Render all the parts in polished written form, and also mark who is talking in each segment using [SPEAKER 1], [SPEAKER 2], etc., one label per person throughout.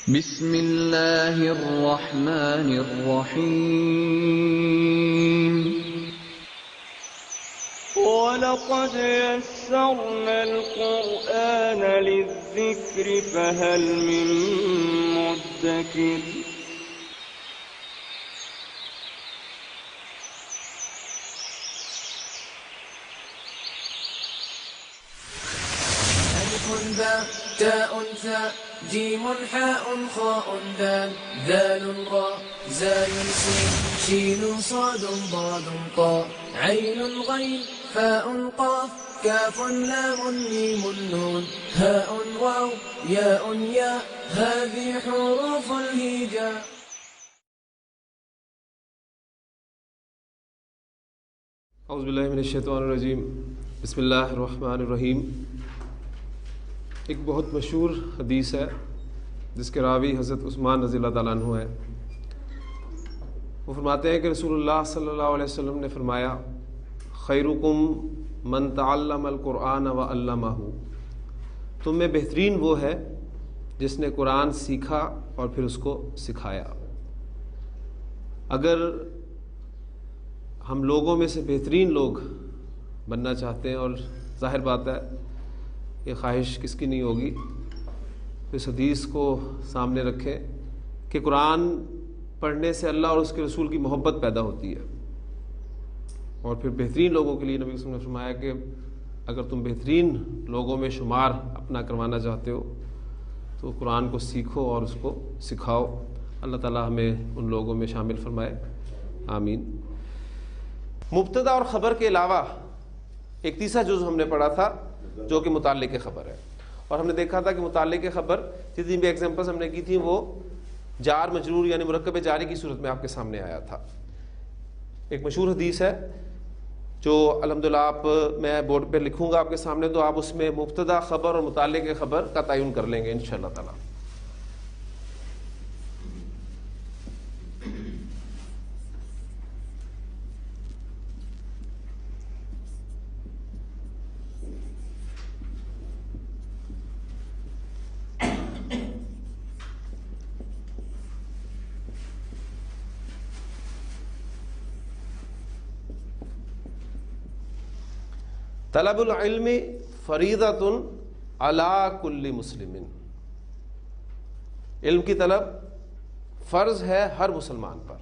[SPEAKER 1] بسم اللہ الرحمن الرحیم
[SPEAKER 2] وَلَقَدْ يَسَّرْنَا الْقُرْآنَ لِلذِّكْرِ فَهَلْ مِن مُّدَّكِرٍ
[SPEAKER 3] ألف باء تاء ثاء جيم حاء خاء دال ذال راء زاي سين شين صاد ضاد طاء عين غين فاء قاف كاف لام ميم نون هاء واو ياء ياء هذه حروف الهجاء.
[SPEAKER 4] اعوذ باللہ من الشیطان الرجیم. بسم اللہ الرحمن الرحیم. ایک بہت مشہور حدیث ہے جس کے راوی حضرت عثمان رضی اللہ تعالیٰ عنہ ہے. وہ فرماتے ہیں کہ رسول اللہ صلی اللہ علیہ وسلم نے فرمایا خیرکم من تعلم القرآن وعلمہ. تم میں بہترین وہ ہے جس نے قرآن سیکھا اور پھر اس کو سکھایا. اگر ہم لوگوں میں سے بہترین لوگ بننا چاہتے ہیں، اور ظاہر بات ہے یہ خواہش کس کی نہیں ہوگی، تو اس حدیث کو سامنے رکھیں کہ قرآن پڑھنے سے اللہ اور اس کے رسول کی محبت پیدا ہوتی ہے. اور پھر بہترین لوگوں کے لیے نبی صلی اللہ علیہ وسلم نے فرمایا کہ اگر تم بہترین لوگوں میں شمار اپنا کروانا چاہتے ہو تو قرآن کو سیکھو اور اس کو سکھاؤ. اللہ تعالیٰ ہمیں ان لوگوں میں شامل فرمائے، آمین. مبتدا اور خبر کے علاوہ ایک تیسرا جز ہم نے پڑھا تھا جو کہ متعلق خبر ہے، اور ہم نے دیکھا تھا کہ متعلق خبر جتنی بھی ایگزامپلس ہم نے کی تھیں وہ جار مجرور یعنی مرکب جاری کی صورت میں آپ کے سامنے آیا تھا. ایک مشہور حدیث ہے جو الحمدللہ میں بورڈ پہ لکھوں گا آپ کے سامنے، تو آپ اس میں مبتدا خبر اور متعلق خبر کا تعین کر لیں گے انشاءاللہ تعالی. طلب العلم فریضۃ علی کل مسلم. علم کی طلب فرض ہے ہر مسلمان پر.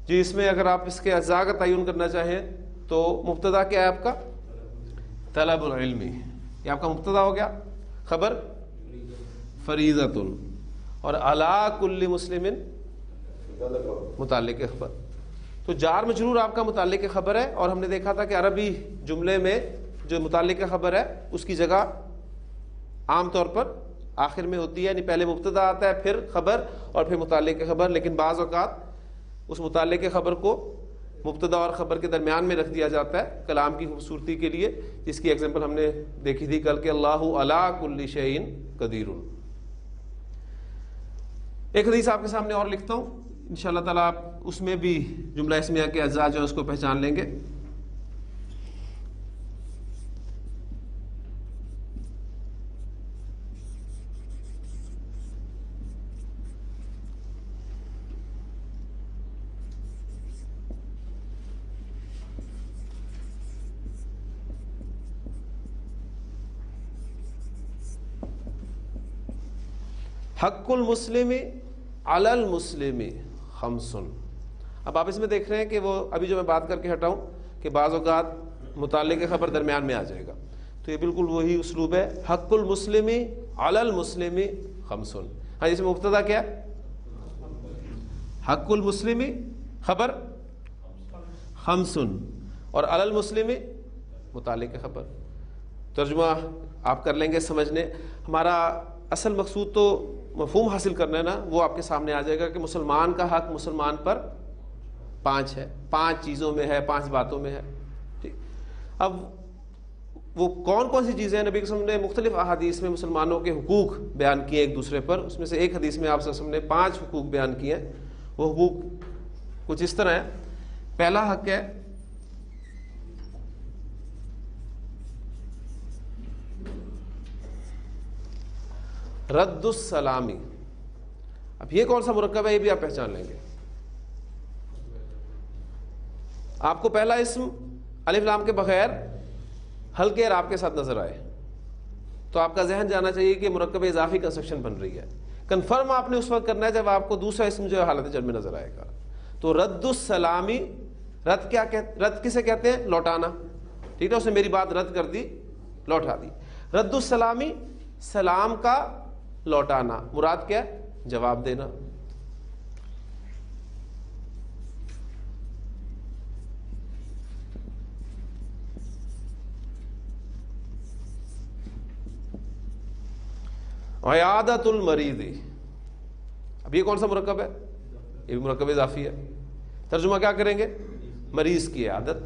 [SPEAKER 4] جی اس میں اگر آپ اس کے اجزاء کا تعین کرنا چاہیں تو مبتدا کیا ہے آپ کا؟ طلب العلم، یہ آپ کا مبتدا ہو گیا. خبر فریضۃ، اور علی کل مسلم متعلق خبر. تو جار مجرور آپ کا متعلق خبر ہے، اور ہم نے دیکھا تھا کہ عربی جملے میں جو متعلق خبر ہے اس کی جگہ عام طور پر آخر میں ہوتی ہے، یعنی پہلے مبتدا آتا ہے پھر خبر اور پھر متعلق خبر. لیکن بعض اوقات اس متعلق خبر کو مبتدا اور خبر کے درمیان میں رکھ دیا جاتا ہے کلام کی خوبصورتی کے لیے، جس کی ایگزامپل ہم نے دیکھی تھی کل کہ اللہ علی کل شیء قدیر. ایک حدیث آپ کے سامنے اور لکھتا ہوں انشاءاللہ تعالیٰ، آپ اس میں بھی جملہ اسمیہ کے اجزاء جو ہے اس کو پہچان لیں گے. حق المسلم علی المسلم خمس. اب آپ اس میں دیکھ رہے ہیں کہ وہ ابھی جو میں بات کر کے ہٹاؤں کہ بعض اوقات متعلق خبر درمیان میں آ جائے گا، تو یہ بالکل وہی اسلوب ہے. حق المسلم علی المسلم خمس. ہاں اس میں مبتدا کیا ہے؟ حق المسلم خبر خمس، اور علی المسلم متعلق خبر. ترجمہ آپ کر لیں گے سمجھنے. ہمارا اصل مقصود تو مفہوم حاصل کرنا ہے نا، وہ آپ کے سامنے آ جائے گا کہ مسلمان کا حق مسلمان پر 5 ہے، 5 چیزوں میں ہے، 5 باتوں میں ہے. ٹھیک، اب وہ کون کون سی چیزیں ہیں؟ نبی صلی اللہ علیہ وسلم نے مختلف احادیث میں مسلمانوں کے حقوق بیان کیے ایک دوسرے پر. اس میں سے ایک حدیث میں آپ صلی اللہ علیہ وسلم نے 5 حقوق بیان کیے ہیں. وہ حقوق کچھ اس طرح ہے. پہلا حق ہے رد السلامی. اب یہ کون سا مرکب ہے یہ بھی آپ پہچان لیں گے. آپ کو پہلا اسم الف لام کے بغیر ہلکے اعراب کے ساتھ نظر آئے تو آپ کا ذہن جانا چاہیے کہ مرکب اضافی کنسٹرکشن بن رہی ہے. کنفرم آپ نے اس وقت کرنا ہے جب آپ کو دوسرا اسم جو ہے حالت جر میں نظر آئے گا. تو رد السلامی، رد کسے کہتے ہیں؟ لوٹانا. ٹھیک ہے، اس نے میری بات رد کر دی، لوٹا دی. رد السلامی سلام کا لوٹانا، مراد کیا ہے؟ جواب دینا. عیادت المریض، اب یہ کون سا مرکب ہے؟ یہ بھی مرکب اضافی ہے. ترجمہ کیا کریں گے؟ مریض کی عیادت.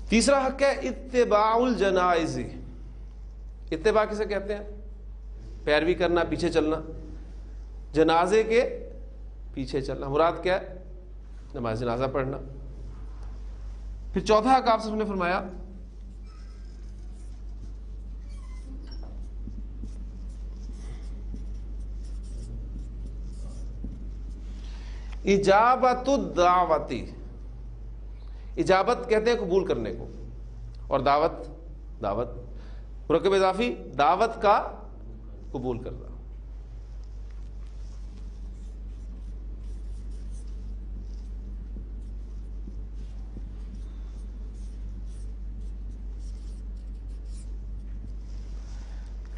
[SPEAKER 4] تیسرا حق ہے اتباع الجنائز. اتباع کسے کہتے ہیں؟ پیروی کرنا، پیچھے چلنا. جنازے کے پیچھے چلنا، مراد کیا ہے؟ نماز جنازہ پڑھنا. پھر چوتھا حق آپ نے فرمایا اجابت الدعوتی. اجابت کہتے ہیں قبول کرنے کو، اور دعوت مرکب اضافی دعوت کا قبول کرنا.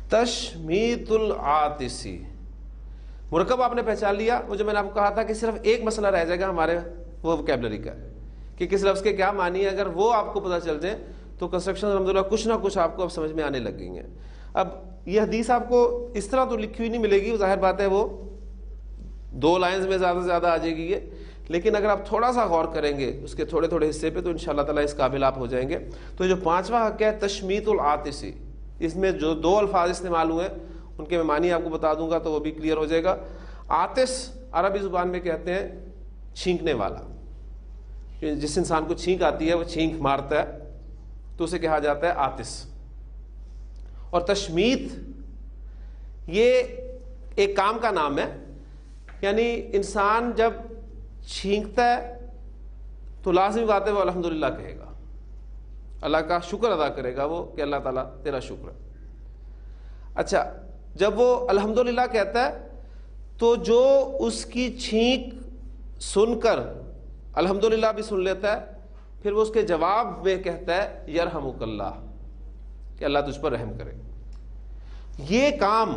[SPEAKER 4] تشمیت العاطسی، مرکب آپ نے پہچان لیا. وہ جو میں نے آپ کو کہا تھا کہ صرف ایک مسئلہ رہ جائے گا ہمارے وہ وکیبلری کا کہ کس لفظ کے کیا معنی ہے. اگر وہ آپ کو پتہ چل جائے تو کنسٹرکشن الحمدللہ کچھ نہ کچھ آپ کو اب سمجھ میں آنے لگ گئی ہیں. اب یہ حدیث آپ کو اس طرح تو لکھی ہوئی نہیں ملے گی، ظاہر بات ہے وہ 2 لائنز میں زیادہ سے زیادہ آ جائے گی یہ، لیکن اگر آپ تھوڑا سا غور کریں گے اس کے تھوڑے تھوڑے حصے پہ تو انشاءاللہ تعالیٰ اس قابل آپ ہو جائیں گے. تو جو 5واں حق ہے تشمیت العاطسی، اس میں جو 2 الفاظ استعمال ہوئے ان کے میں معنی آپ کو بتا دوں گا تو وہ بھی کلیئر ہو جائے گا. عاطس عربی زبان میں کہتے ہیں چھینکنے والا. جس انسان کو چھینک آتی ہے وہ چھینک مارتا ہے تو اسے کہا جاتا ہے عاطس. اور تشمیت یہ ایک کام کا نام ہے، یعنی انسان جب چھینکتا ہے تو لازمی بات ہے وہ الحمدللہ کہے گا، اللہ کا شکر ادا کرے گا وہ کہ اللہ تعالیٰ تیرا شکر ہے. اچھا، جب وہ الحمدللہ کہتا ہے تو جو اس کی چھینک سن کر الحمدللہ بھی سن لیتا ہے، پھر وہ اس کے جواب میں کہتا ہے یرحمک اللہ، کہ اللہ تجھ پر رحم کرے. یہ کام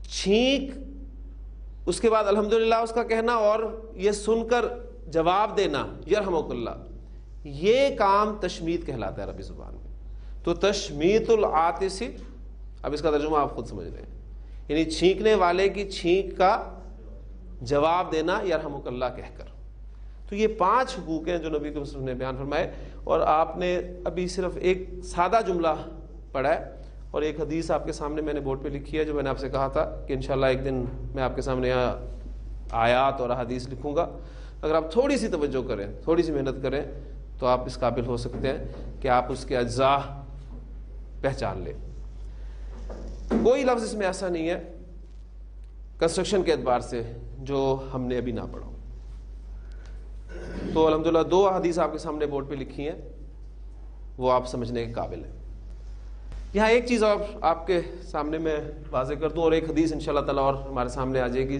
[SPEAKER 4] چھینک اس کے بعد الحمدللہ اس کا کہنا اور یہ سن کر جواب دینا یرحمک اللہ، یہ کام تشمیت کہلاتا ہے عربی زبان میں. تو تشمیت العاطسی، اب اس کا ترجمہ آپ خود سمجھ رہے ہیں، یعنی چھینکنے والے کی چھینک کا جواب دینا یرحمک اللہ کہہ کر. تو یہ 5 حقوق ہیں جو نبی کے وسلم نے بیان فرمائے، اور آپ نے ابھی صرف ایک سادہ جملہ پڑھا ہے اور ایک حدیث آپ کے سامنے میں نے بورڈ پہ لکھی ہے جو میں نے آپ سے کہا تھا کہ انشاءاللہ ایک دن میں آپ کے سامنے یہاں آیات اور احادیث لکھوں گا. اگر آپ تھوڑی سی توجہ کریں، تھوڑی سی محنت کریں تو آپ اس قابل ہو سکتے ہیں کہ آپ اس کے اجزاء پہچان لیں. کوئی لفظ اس میں ایسا نہیں ہے کنسٹرکشن کے اعتبار سے جو ہم نے ابھی نہ پڑھا. تو الحمدللہ 2 حدیث آپ کے سامنے بورڈ پہ لکھی ہیں، وہ آپ سمجھنے کے قابل ہیں. یہاں ایک چیز اور آپ کے سامنے میں واضح کر دوں، اور ایک حدیث انشاءاللہ تعالیٰ اور ہمارے سامنے آ جائے گی.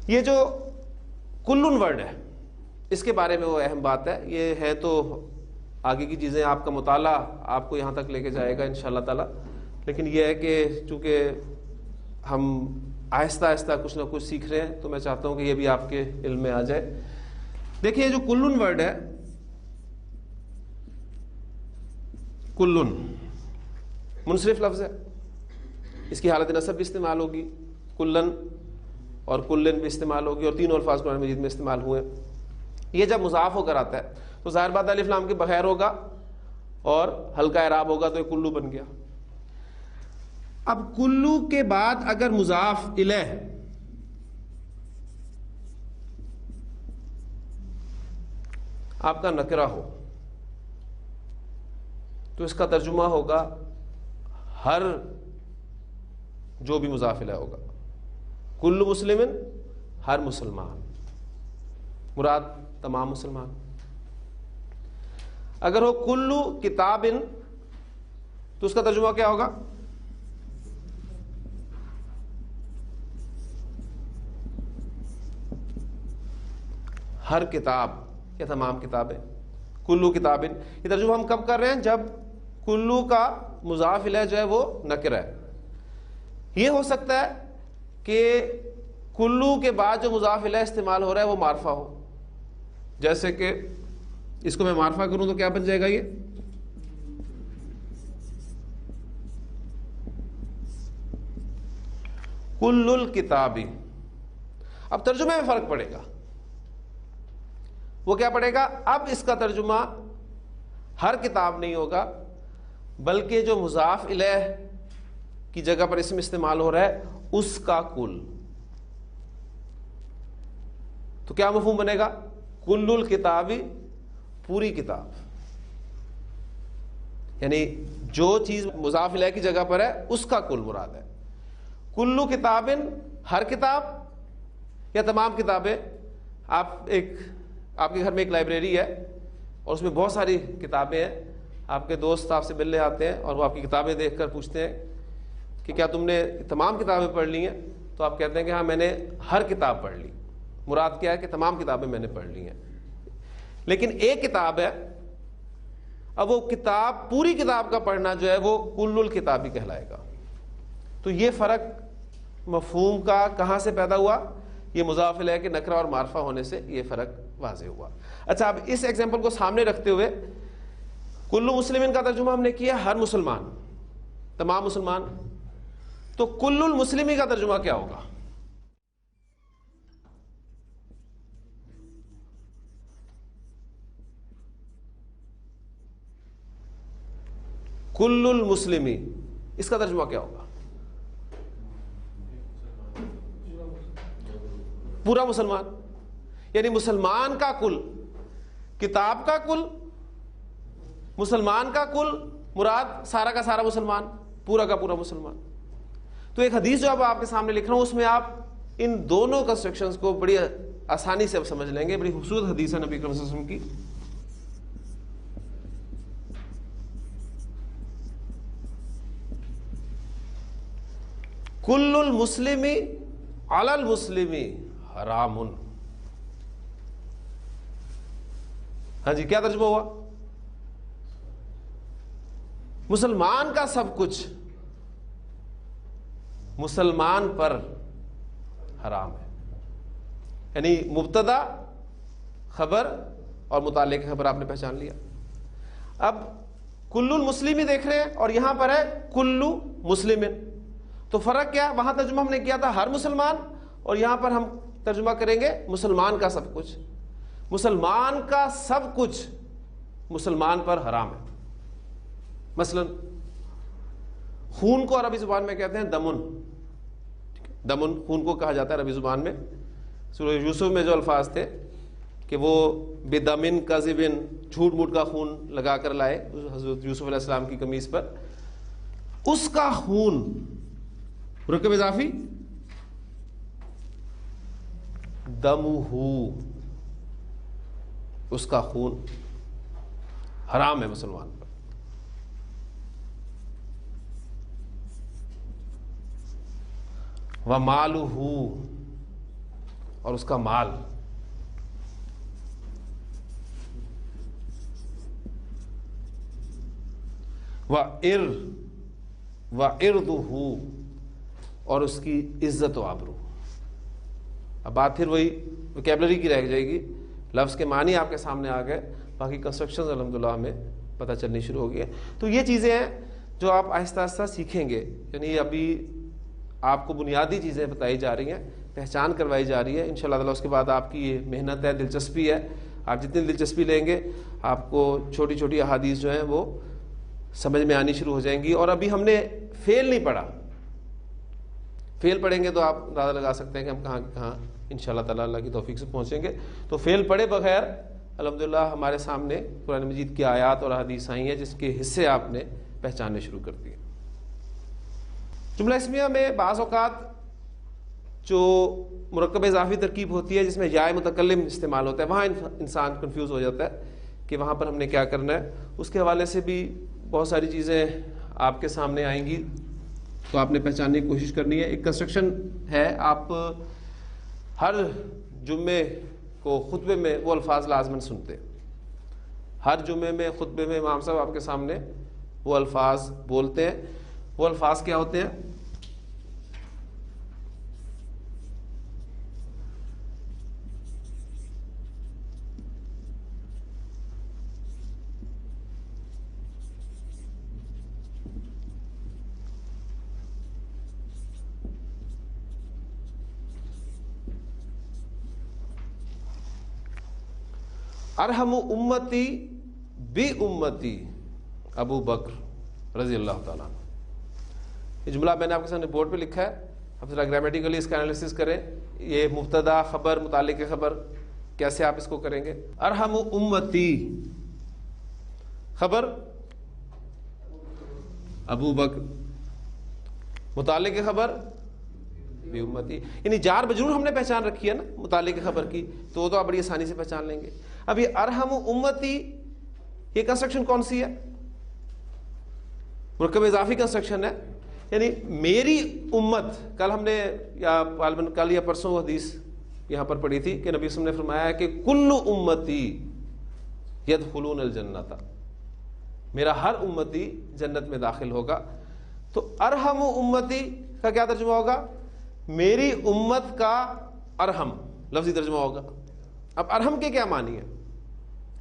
[SPEAKER 4] یہ جو کلن ورڈ ہے اس کے بارے میں وہ اہم بات ہے. یہ ہے تو آگے کی چیزیں آپ کا مطالعہ آپ کو یہاں تک لے کے جائے گا انشاءاللہ تعالیٰ، لیکن یہ ہے کہ چونکہ ہم آہستہ آہستہ کچھ نہ کچھ سیکھ رہے ہیں تو میں چاہتا ہوں کہ یہ بھی آپ کے علم میں آ جائے. دیکھیے جو کلن ورڈ ہے، کلن منصرف لفظ ہے، اس کی حالت نصب بھی استعمال ہوگی، کلن اور کلن بھی استعمال ہوگی، اور 3 الفاظ قرآن مجید میں استعمال ہوئے. یہ جب مضاف ہو کر آتا ہے تو ظاہر بات الف لام کے بغیر ہوگا اور ہلکا اعراب ہوگا تو یہ کلو بن گیا. اب کلو کے بعد اگر مضاف الیہ آپ کا نکرہ ہو تو اس کا ترجمہ ہوگا ہر جو بھی مضاف الیہ ہوگا. کل مسلم ہر مسلمان، مراد تمام مسلمان. اگر ہو کل کتاب تو اس کا ترجمہ کیا ہوگا؟ ہر کتاب یا تمام کتابیں. کلو کتاب، یہ ترجمہ ہم کب کر رہے ہیں؟ جب کلو کا مضاف الیہ جو ہے وہ نکرہ ہے. یہ ہو سکتا ہے کہ کلو کے بعد جو مضاف الیہ استعمال ہو رہا ہے وہ معرفہ ہو. جیسے کہ اس کو میں معرفہ کروں تو کیا بن جائے گا؟ یہ کل الکتابی. اب ترجمے میں فرق پڑے گا. وہ کیا پڑے گا؟ اب اس کا ترجمہ ہر کتاب نہیں ہوگا، بلکہ جو مضاف الیہ کی جگہ پر اسم استعمال ہو رہا ہے اس کا کل. تو کیا مفہوم بنے گا؟ کل الکتابی، پوری کتاب. یعنی جو چیز مضاف الیہ کی جگہ پر ہے اس کا کل مراد ہے. کلو کتابن، ہر کتاب یا تمام کتابیں. آپ کے گھر میں ایک لائبریری ہے اور اس میں بہت ساری کتابیں ہیں. آپ کے دوست آپ سے ملنے آتے ہیں اور وہ آپ کی کتابیں دیکھ کر پوچھتے ہیں کہ کیا تم نے تمام کتابیں پڑھ لی ہیں؟ تو آپ کہتے ہیں کہ ہاں میں نے ہر کتاب پڑھ لی. مراد کیا ہے کہ تمام کتابیں میں نے پڑھ لی ہیں. لیکن ایک کتاب ہے، اب وہ کتاب، پوری کتاب کا پڑھنا جو ہے وہ کل الکتابی کہلائے گا. تو یہ فرق مفہوم کا کہاں سے پیدا ہوا؟ یہ مضاف الیہ کے نکرہ اور معرفہ ہونے سے یہ فرق واضح ہوا. اچھا، اب اس ایگزامپل کو سامنے رکھتے ہوئے کل مسلمین کا ترجمہ ہم نے کیا ہر مسلمان، تمام مسلمان. تو کل المسلمی کا ترجمہ کیا ہوگا؟ کل المسلمی، اس کا ترجمہ کیا ہوگا؟ پورا مسلمان. یعنی مسلمان کا کل، کتاب کا کل، مسلمان کا کل، مراد سارا کا سارا مسلمان، پورا کا پورا مسلمان. تو ایک حدیث جو اب آپ کے سامنے لکھ رہا ہوں اس میں آپ ان دونوں کنسٹرکشنز کو بڑی آسانی سے سمجھ لیں گے. بڑی خوبصورت حدیث ہے نبی اکرم صلی اللہ علیہ وسلم کی. کل المسلم علی المسلم حرام. ہاں جی، کیا ترجمہ ہوا؟ مسلمان کا سب کچھ مسلمان پر حرام ہے. یعنی مبتدا، خبر اور متعلق خبر آپ نے پہچان لیا. اب کل المسلمی دیکھ رہے ہیں اور یہاں پر ہے کل مسلم. تو فرق کیا؟ وہاں ترجمہ ہم نے کیا تھا ہر مسلمان اور یہاں پر ہم ترجمہ کریں گے مسلمان کا سب کچھ. مسلمان کا سب کچھ مسلمان پر حرام ہے. مثلا خون کو عربی زبان میں کہتے ہیں دمن. دمن خون کو کہا جاتا ہے عربی زبان میں. سورہ یوسف میں جو الفاظ تھے کہ وہ بدمن کذبن، جھوٹ موٹ کا خون لگا کر لائے حضرت یوسف علیہ السلام کی قمیص پر، اس کا خون، مرکب اضافی دمہ، اس کا خون حرام ہے مسلمان پر. ومالہ، اور اس کا مال. وعرضہ، اور اس کی عزت و آبرو. اب بات پھر وہی وکیبلری کی رہ جائے گی. لفظ کے معنی آپ کے سامنے آ گئے، باقی کنسٹرکشنز الحمدللہ ہمیں پتہ چلنی شروع ہو گئی ہیں. تو یہ چیزیں ہیں جو آپ آہستہ آہستہ سیکھیں گے. یعنی ابھی آپ کو بنیادی چیزیں بتائی جا رہی ہیں، پہچان کروائی جا رہی ہے. انشاءاللہ تعالیٰ اس کے بعد آپ کی یہ محنت ہے، دلچسپی ہے. آپ جتنی دلچسپی لیں گے آپ کو چھوٹی چھوٹی احادیث جو ہیں وہ سمجھ میں آنی شروع ہو جائیں گی. اور ابھی ہم نے فیل نہیں پڑھا. فیل پڑھیں گے تو آپ اندازہ لگا سکتے ہیں کہ ہم کہاں کہاں انشاءاللہ تعالیٰ اللہ کی توفیق سے پہنچیں گے. تو فیل پڑھے بغیر الحمدللہ ہمارے سامنے قرآن مجید کی آیات اور حدیث آئی ہیں جس کے حصے آپ نے پہچاننے شروع کر دیے۔ جملہ اسمیہ میں بعض اوقات جو مرکب اضافی ترکیب ہوتی ہے جس میں یا متکلم استعمال ہوتا ہے، وہاں انسان کنفیوز ہو جاتا ہے کہ وہاں پر ہم نے کیا کرنا ہے۔ اس کے حوالے سے بھی بہت ساری چیزیں آپ کے سامنے آئیں گی تو آپ نے پہچاننے کی کوشش کرنی ہے۔ ایک کنسٹرکشن ہے، آپ ہر جمعے کو خطبے میں وہ الفاظ لازماً سنتے، ہر جمعے میں خطبے میں امام صاحب آپ کے سامنے وہ الفاظ بولتے ہیں۔ وہ الفاظ کیا ہوتے ہیں؟ ارحم امتی بی امتی ابو بکر رضی اللہ تعالیٰ عنہ۔ یہ جملہ میں نے آپ کے سامنے بورڈ پہ لکھا ہے، آپ ذرا گرامیٹیکلی اس کا انالیسس کریں۔ یہ مبتدا خبر متعلق خبر کیسے آپ اس کو کریں گے؟ ارحم امتی، خبر ابو بکر، متعلق خبر بی امتی، یعنی جار مجرور ہم نے پہچان رکھی ہے نا متعلق خبر کی، تو وہ تو آپ بڑی آسانی سے پہچان لیں گے۔ اب یہ ارحم امتی، یہ کنسٹرکشن کون سی ہے؟ مرکب اضافی کنسٹرکشن ہے، یعنی میری امت۔ کل ہم نے یا غالباً کل یا پرسوں حدیث یہاں پر پڑھی تھی کہ نبی صلی اللہ علیہ وسلم نے فرمایا کہ کل امتی یدخلون الجنت، میرا ہر امتی جنت میں داخل ہوگا۔ تو ارحم امتی کا کیا ترجمہ ہوگا؟ میری امت کا ارحم لفظی ترجمہ ہوگا۔ اب ارحم کے کیا معنی ہے؟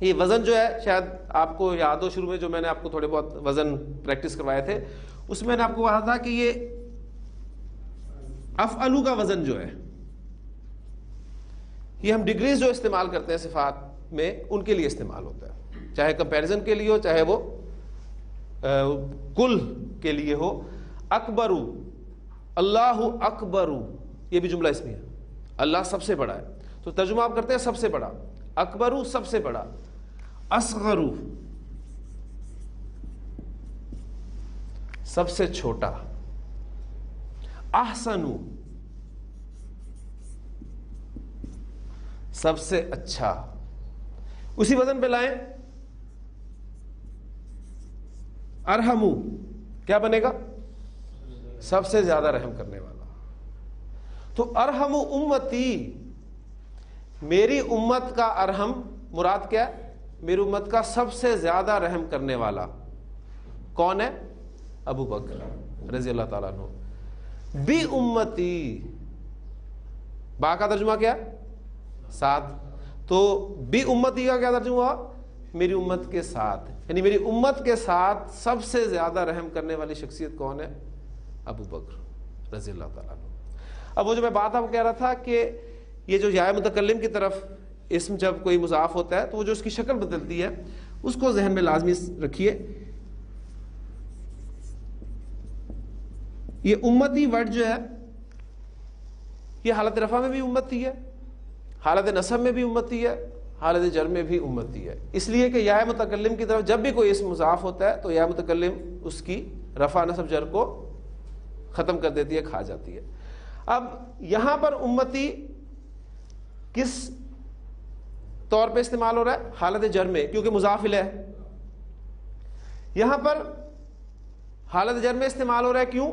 [SPEAKER 4] یہ وزن جو ہے شاید آپ کو یاد ہو، شروع میں جو میں نے آپ کو تھوڑے بہت وزن پریکٹس کروائے تھے، اس میں نے آپ کو کہا تھا کہ یہ افعلو کا وزن جو ہے، یہ ہم ڈگریز جو استعمال کرتے ہیں صفات میں ان کے لیے استعمال ہوتا ہے، چاہے کمپیریزن کے لیے ہو چاہے وہ کل کے لیے ہو۔ اکبرو، اللہ اکبرو، یہ بھی جملہ اس میں ہے، اللہ سب سے بڑا ہے، تو ترجمہ آپ کرتے ہیں سب سے بڑا، اکبرو سب سے بڑا، اصغرو سب سے چھوٹا، احسنو سب سے اچھا۔ اسی وزن پہ لائیں، ارحمو کیا بنے گا؟ سب سے زیادہ رحم کرنے والا۔ تو ارحم امتی، میری امت کا ارحم مراد کیا ہے؟ میری امت کا سب سے زیادہ رحم کرنے والا کون ہے؟ ابو بکر رضی اللہ تعالیٰ عنہ۔ بی امتی، با کا ترجمہ کیا؟ ساتھ، تو بی امتی کا کیا ترجمہ ہوا؟ میری امت کے ساتھ، یعنی میری امت کے ساتھ سب سے زیادہ رحم کرنے والی شخصیت کون ہے؟ ابو بکر رضی اللہ تعالیٰ عنہ۔ اب وہ جو میں بات آپ کو کہہ رہا تھا کہ یہ جو یا متکلم کی طرف اسم جب کوئی مضاف ہوتا ہے تو وہ جو اس کی شکل بدلتی ہے اس کو ذہن میں لازمی رکھیے۔ یہ امتی ورڈ جو ہے یہ حالت رفع میں بھی امتی ہے، حالت نصب میں بھی امتی ہے، حالت جر میں بھی امتی ہے، اس لیے کہ یا متکلم کی طرف جب بھی کوئی اسم مضاف ہوتا ہے تو یا متکلم اس کی رفع نصب جر کو ختم کر دیتی ہے، کھا جاتی ہے۔ اب یہاں پر امتی کس طور پہ استعمال ہو رہا ہے؟ حالت جر میں، کیونکہ مضاف الیہ ہے۔ یہاں پر حالت جر میں استعمال ہو رہا ہے، کیوں؟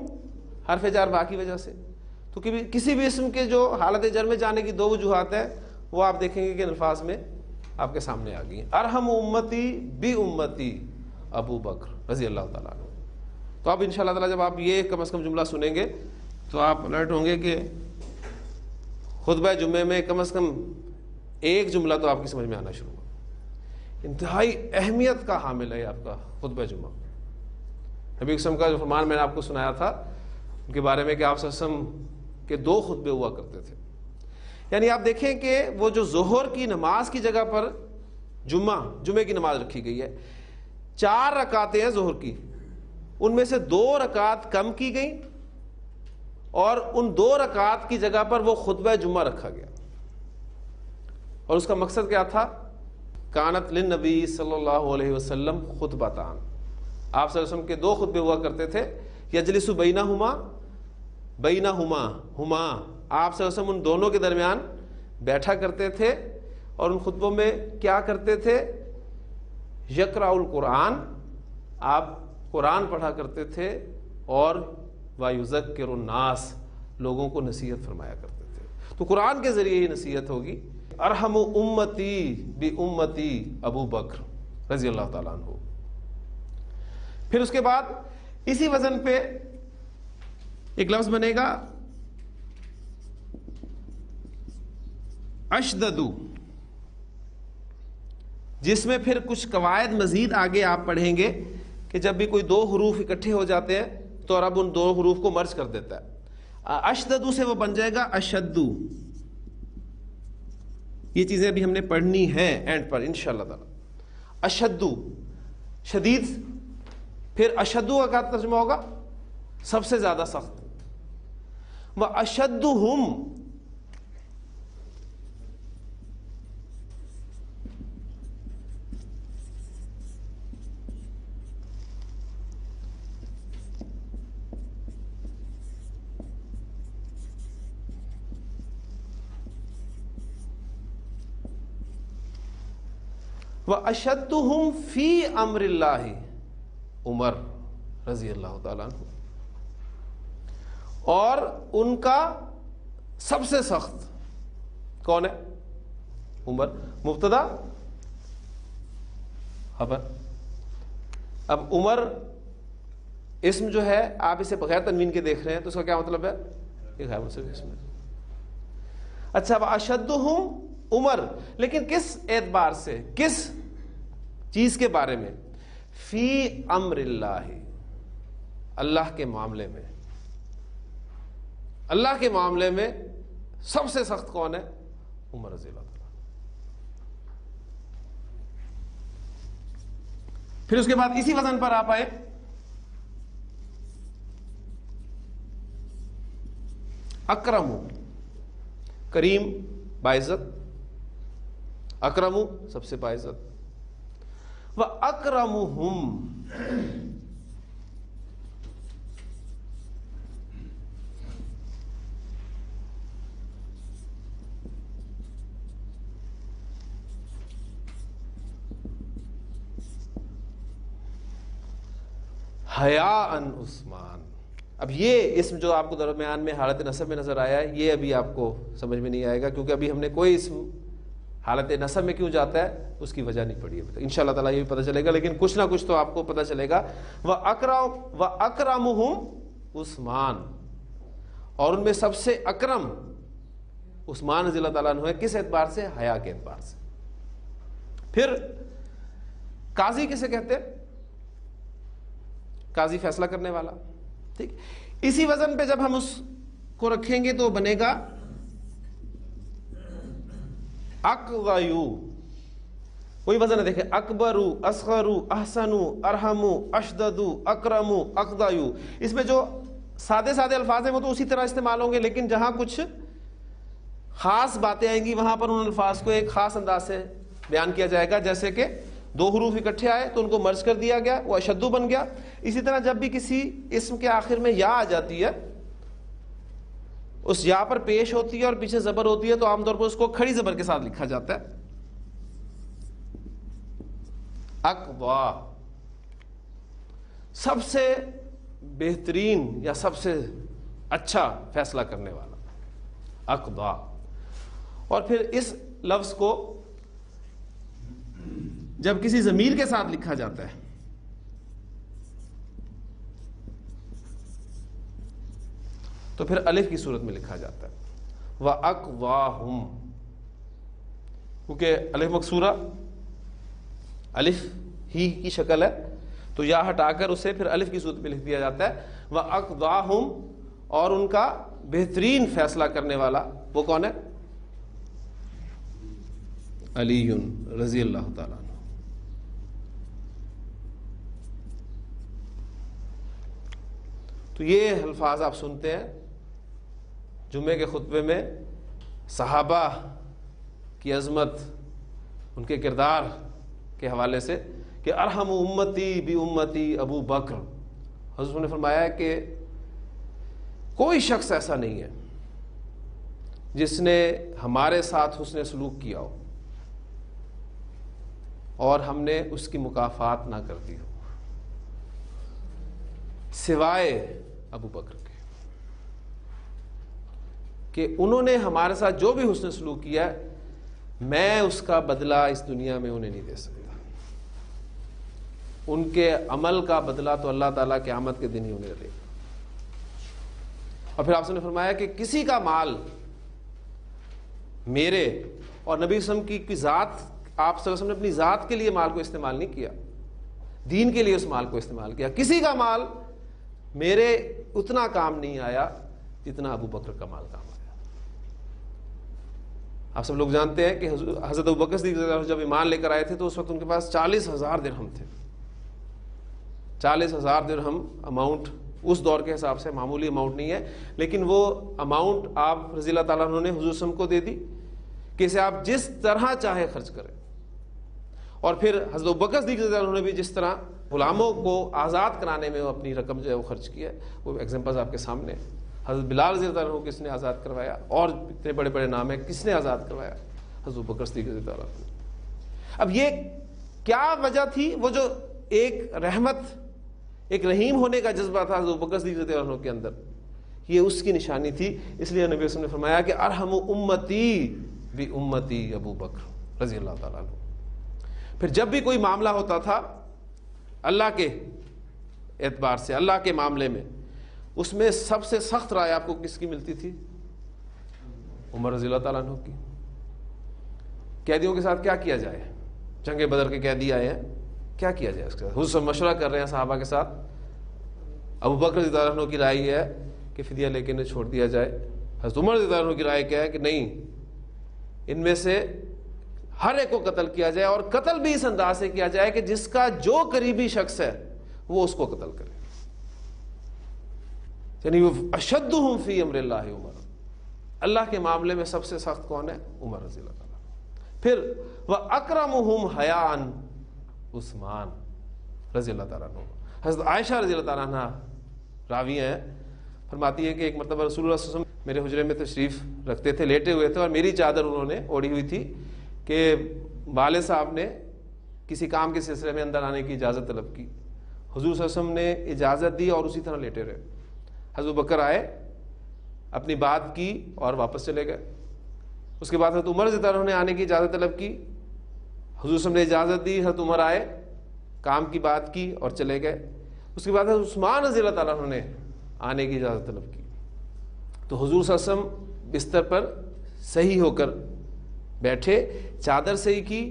[SPEAKER 4] حرف جر با کی وجہ سے۔ تو کسی بھی اسم کے جو حالت جر میں جانے کی دو وجوہات ہیں وہ آپ دیکھیں گے کہ الفاظ میں آپ کے سامنے آ گئی ہیں۔ ارحم امتی بی امتی ابو بکر رضی اللہ تعالیٰ عنہ۔ تو اب انشاءاللہ تعالیٰ جب آپ یہ کم از کم جملہ سنیں گے تو آپ الرٹ ہوں گے کہ خطبہ جمعے میں کم از کم ایک جملہ تو آپ کی سمجھ میں آنا شروع ہوا۔ انتہائی اہمیت کا حامل ہے آپ کا خطبہ جمعہ۔ نبی اکرم کا جو فرمان میں نے آپ کو سنایا تھا ان کے بارے میں کہ آپ صلی اللہ علیہ وسلم کے 2 خطبے ہوا کرتے تھے، یعنی آپ دیکھیں کہ وہ جو ظہر کی نماز کی جگہ پر جمعے کی نماز رکھی گئی ہے، 4 رکعتیں ہیں ظہر کی، ان میں سے 2 رکعت کم کی گئیں اور ان 2 رکعت کی جگہ پر وہ خطبہ جمعہ رکھا گیا۔ اور اس کا مقصد کیا تھا کانت للنبی صلی اللہ علیہ وسلم خطبتان، آپ صلی اللہ علیہ وسلم کے 2 خطبے ہوا کرتے تھے، یجلس بینہما ہما، آپ صلی اللہ علیہ وسلم ان دونوں کے درمیان بیٹھا کرتے تھے، اور ان خطبوں میں کیا کرتے تھے؟ یقرأ القرآن، آپ قرآن پڑھا کرتے تھے، اور وَيُذَكِّرُ النَّاسَ، لوگوں کو نصیحت فرمایا کرتے تھے۔ تو قرآن کے ذریعے یہ نصیحت ہوگی۔ ارحم امتی بامتی ابو بکر رضی اللہ تعالیٰ عنہ۔ پھر اس کے بعد اسی وزن پہ ایک لفظ بنے گا اشددو، جس میں پھر کچھ قواعد مزید آگے آپ پڑھیں گے کہ جب بھی کوئی 2 حروف اکٹھے ہو جاتے ہیں تو عرب ان 2 حروف کو مرج کر دیتا ہے۔ اشددو سے وہ بن جائے گا اشدو۔ یہ چیزیں بھی ہم نے پڑھنی ہیں اینڈ پر انشاءاللہ تعالی۔ اشدو شدید، پھر اشدو کا کیا ترجمہ ہوگا؟ سب سے زیادہ سخت۔ وَأَشَدُّهُمْ، وَأَشَدُّهُمْ فِي أَمْرِ اللَّهِ، عمر رضی اللہ تعالیٰ عنہ، اور ان کا سب سے سخت کون ہے؟ عمر۔ مبتدا خبر۔ اب عمر اسم جو ہے آپ اسے بغیر تنوین کے دیکھ رہے ہیں تو اس کا کیا مطلب ہے؟ یہ غیر منصرف اسم ہے۔ اچھا، وَأَشَدُّهُمْ عمر، لیکن کس اعتبار سے، کس چیز کے بارے میں؟ فی امر اللہ، اللہ کے معاملے میں۔ اللہ کے معاملے میں سب سے سخت کون ہے؟ عمر رضی اللہ تعالیٰ۔ پھر اس کے بعد اسی وزن پر آپ آئے اکرم، کریم باعزت، اکرم سب سے باعزت، وَأَكْرَمُهُمْ، حیاءً عثمان۔ اب یہ اسم جو آپ کو درمیان میں حالت نصب میں نظر آیا ہے، یہ ابھی آپ کو سمجھ میں نہیں آئے گا، کیونکہ ابھی ہم نے کوئی اسم حالت نصب میں کیوں جاتا ہے اس کی وجہ نہیں پڑی ابھی تک۔ انشاءاللہ تعالیٰ یہ بھی پتہ چلے گا، لیکن کچھ نہ کچھ تو آپ کو پتہ چلے گا۔ وَأَكْرَمُهُمْ عثمان، اور ان میں سب سے اکرم عثمان رضی اللہ تعالیٰ عنہ ہے۔ کس اعتبار سے؟ حیا کے اعتبار سے۔ پھر قاضی کسے کہتے ہیں؟ قاضی فیصلہ کرنے والا، ٹھیک۔ اسی وزن پہ جب ہم اس کو رکھیں گے تو بنے گا اقضیو، وہی وزن ہے، دیکھیں، اکبرو، اصغرو، احسنو، ارحمو، اشددو، اکرمو، اقضیو۔ اس میں جو سادے سادے الفاظ ہیں وہ تو اسی طرح استعمال ہوں گے، لیکن جہاں کچھ خاص باتیں آئیں گی وہاں پر ان الفاظ کو ایک خاص انداز سے بیان کیا جائے گا، جیسے کہ 2 حروف اکٹھے آئے تو ان کو مرج کر دیا گیا، وہ اشدو بن گیا۔ اسی طرح جب بھی کسی اسم کے آخر میں یا آ جاتی ہے، اس یا پر پیش ہوتی ہے اور پیچھے زبر ہوتی ہے، تو عام طور پر اس کو کھڑی زبر کے ساتھ لکھا جاتا ہے، اقضا، سب سے بہترین یا سب سے اچھا فیصلہ کرنے والا، اقضا۔ اور پھر اس لفظ کو جب کسی ضمیر کے ساتھ لکھا جاتا ہے تو پھر الف کی صورت میں لکھا جاتا ہے، وَأَقْضَاهُمْ، کیونکہ الف مکسورہ الف ہی کی شکل ہے تو یا ہٹا کر اسے پھر الف کی صورت میں لکھ دیا جاتا ہے، وَأَقْضَاهُمْ، اور ان کا بہترین فیصلہ کرنے والا وہ کون ہے؟ علی رضی اللہ تعالیٰ عنہ۔ تو یہ الفاظ آپ سنتے ہیں جمعے کے خطبے میں، صحابہ کی عظمت ان کے کردار کے حوالے سے کہ ارحم امتی بی امتی ابو بکر، حضرت نے فرمایا ہے کہ کوئی شخص ایسا نہیں ہے جس نے ہمارے ساتھ حسن سلوک کیا ہو اور ہم نے اس کی مکافات نہ کر دی ہو سوائے ابو بکر کے، کہ انہوں نے ہمارے ساتھ جو بھی حسن سلوک کیا ہے میں اس کا بدلہ اس دنیا میں انہیں نہیں دے سکتا، ان کے عمل کا بدلہ تو اللہ تعالیٰ قیامت کے دن ہی انہیں دے گا۔ اور پھر آپ نے فرمایا کہ کسی کا مال میرے اور نبی صلی اللہ علیہ وسلم کی ذات، آپ صلی اللہ علیہ وسلم نے اپنی ذات کے لیے مال کو استعمال نہیں کیا، دین کے لیے اس مال کو استعمال کیا، کسی کا مال میرے اتنا کام نہیں آیا جتنا ابو بکر کا مال کام آیا۔ آپ سب لوگ جانتے ہیں کہ حضرت ابو بکر صدیق جب ایمان لے کر آئے تھے تو اس وقت ان کے پاس 40,000 درہم تھے۔ 40,000 درہم اماؤنٹ اس دور کے حساب سے معمولی اماؤنٹ نہیں ہے، لیکن وہ اماؤنٹ آپ رضی اللہ تعالیٰ عنہ نے حضور صلی اللہ علیہ وسلم کو دے دی کہ اسے آپ جس طرح چاہے خرچ کریں۔ اور پھر حضرت ابوبکر صدیق رضی اللہ عنہ نے بھی جس طرح غلاموں کو آزاد کرانے میں وہ اپنی رقم جو ہے وہ خرچ کیا ہے، وہ ایگزامپلز آپ کے سامنے ہیں۔ حضرت بلال رضی اللہ عنہ کو کس نے آزاد کروایا، اور اتنے بڑے بڑے نام ہیں، کس نے آزاد کروایا؟ حضرت ابوبکر صدیق رضی اللہ عنہ۔ اب یہ کیا وجہ تھی؟ وہ جو ایک رحمت، ایک رحیم ہونے کا جذبہ تھا حضرت ابوبکر صدیق رضی اللہ عنہ کے اندر، یہ اس کی نشانی تھی۔ اس لیے نبی صلی اللہ علیہ وسلم نے فرمایا کہ ارحم امتی بی امتی ابو بکر رضی اللہ تعالیٰ عنہ۔ پھر جب بھی کوئی معاملہ ہوتا تھا اللہ کے اعتبار سے، اللہ کے معاملے میں، اس میں سب سے سخت رائے آپ کو کس کی ملتی تھی؟ عمر رضی اللہ تعالیٰ عنہ کی۔ قیدیوں کے ساتھ کیا کیا جائے؟ جنگ بدر کے قیدی آئے ہیں، کیا کیا جائے اس کے ساتھ؟ حضور مشورہ کر رہے ہیں صحابہ کے ساتھ۔ ابو بکر رضی اللہ عنہ کی رائے یہ ہے کہ فدیہ لے کے انہیں چھوڑ دیا جائے۔ حضرت عمر رضی اللہ عنہ کی رائے کیا ہے کہ نہیں، ان میں سے ہر ایک کو قتل کیا جائے، اور قتل بھی اس انداز سے کیا جائے کہ جس کا جو قریبی شخص ہے وہ اس کو قتل کرے، یعنی وہ اشدہم فی امر اللہ عمر، اللہ کے معاملے میں سب سے سخت کون ہے؟ عمر رضی اللہ تعالیٰ۔ پھر وَأَكْرَمُهُمْ حَيَاءً عثمان رضی اللہ تعالیٰ عنہ۔ حضرت عائشہ رضی اللہ تعالیٰ عنہ راوی ہیں، فرماتی ہے کہ ایک مرتبہ رسول اللہ صلی اللہ علیہ وسلم میرے حجرے میں تشریف رکھتے تھے، لیٹے ہوئے تھے، اور میری چادر انہوں نے اوڑھی ہوئی تھی کہ والد صاحب نے کسی کام کے سلسلے میں اندر آنے کی اجازت طلب کی۔ حضور صلی اللہ علیہ وسلم نے اجازت دی اور اسی طرح لیٹے رہے۔ حضرت بکر آئے، اپنی بات کی اور واپس چلے گئے۔ اس کے بعد حضرت عمر رضی اللہ عنہ نے آنے کی اجازت طلب کی، حضور صلی اللہ علیہ وسلم نے اجازت دی، حضرت عمر آئے، کام کی بات کی اور چلے گئے۔ اس کے بعد حضرت عثمان رضی اللہ تعالیٰ عنہ نے آنے کی اجازت طلب کی، تو حضور صلی اللہ علیہ وسلم بستر پر صحیح ہو کر بیٹھے، چادر صحیح کی۔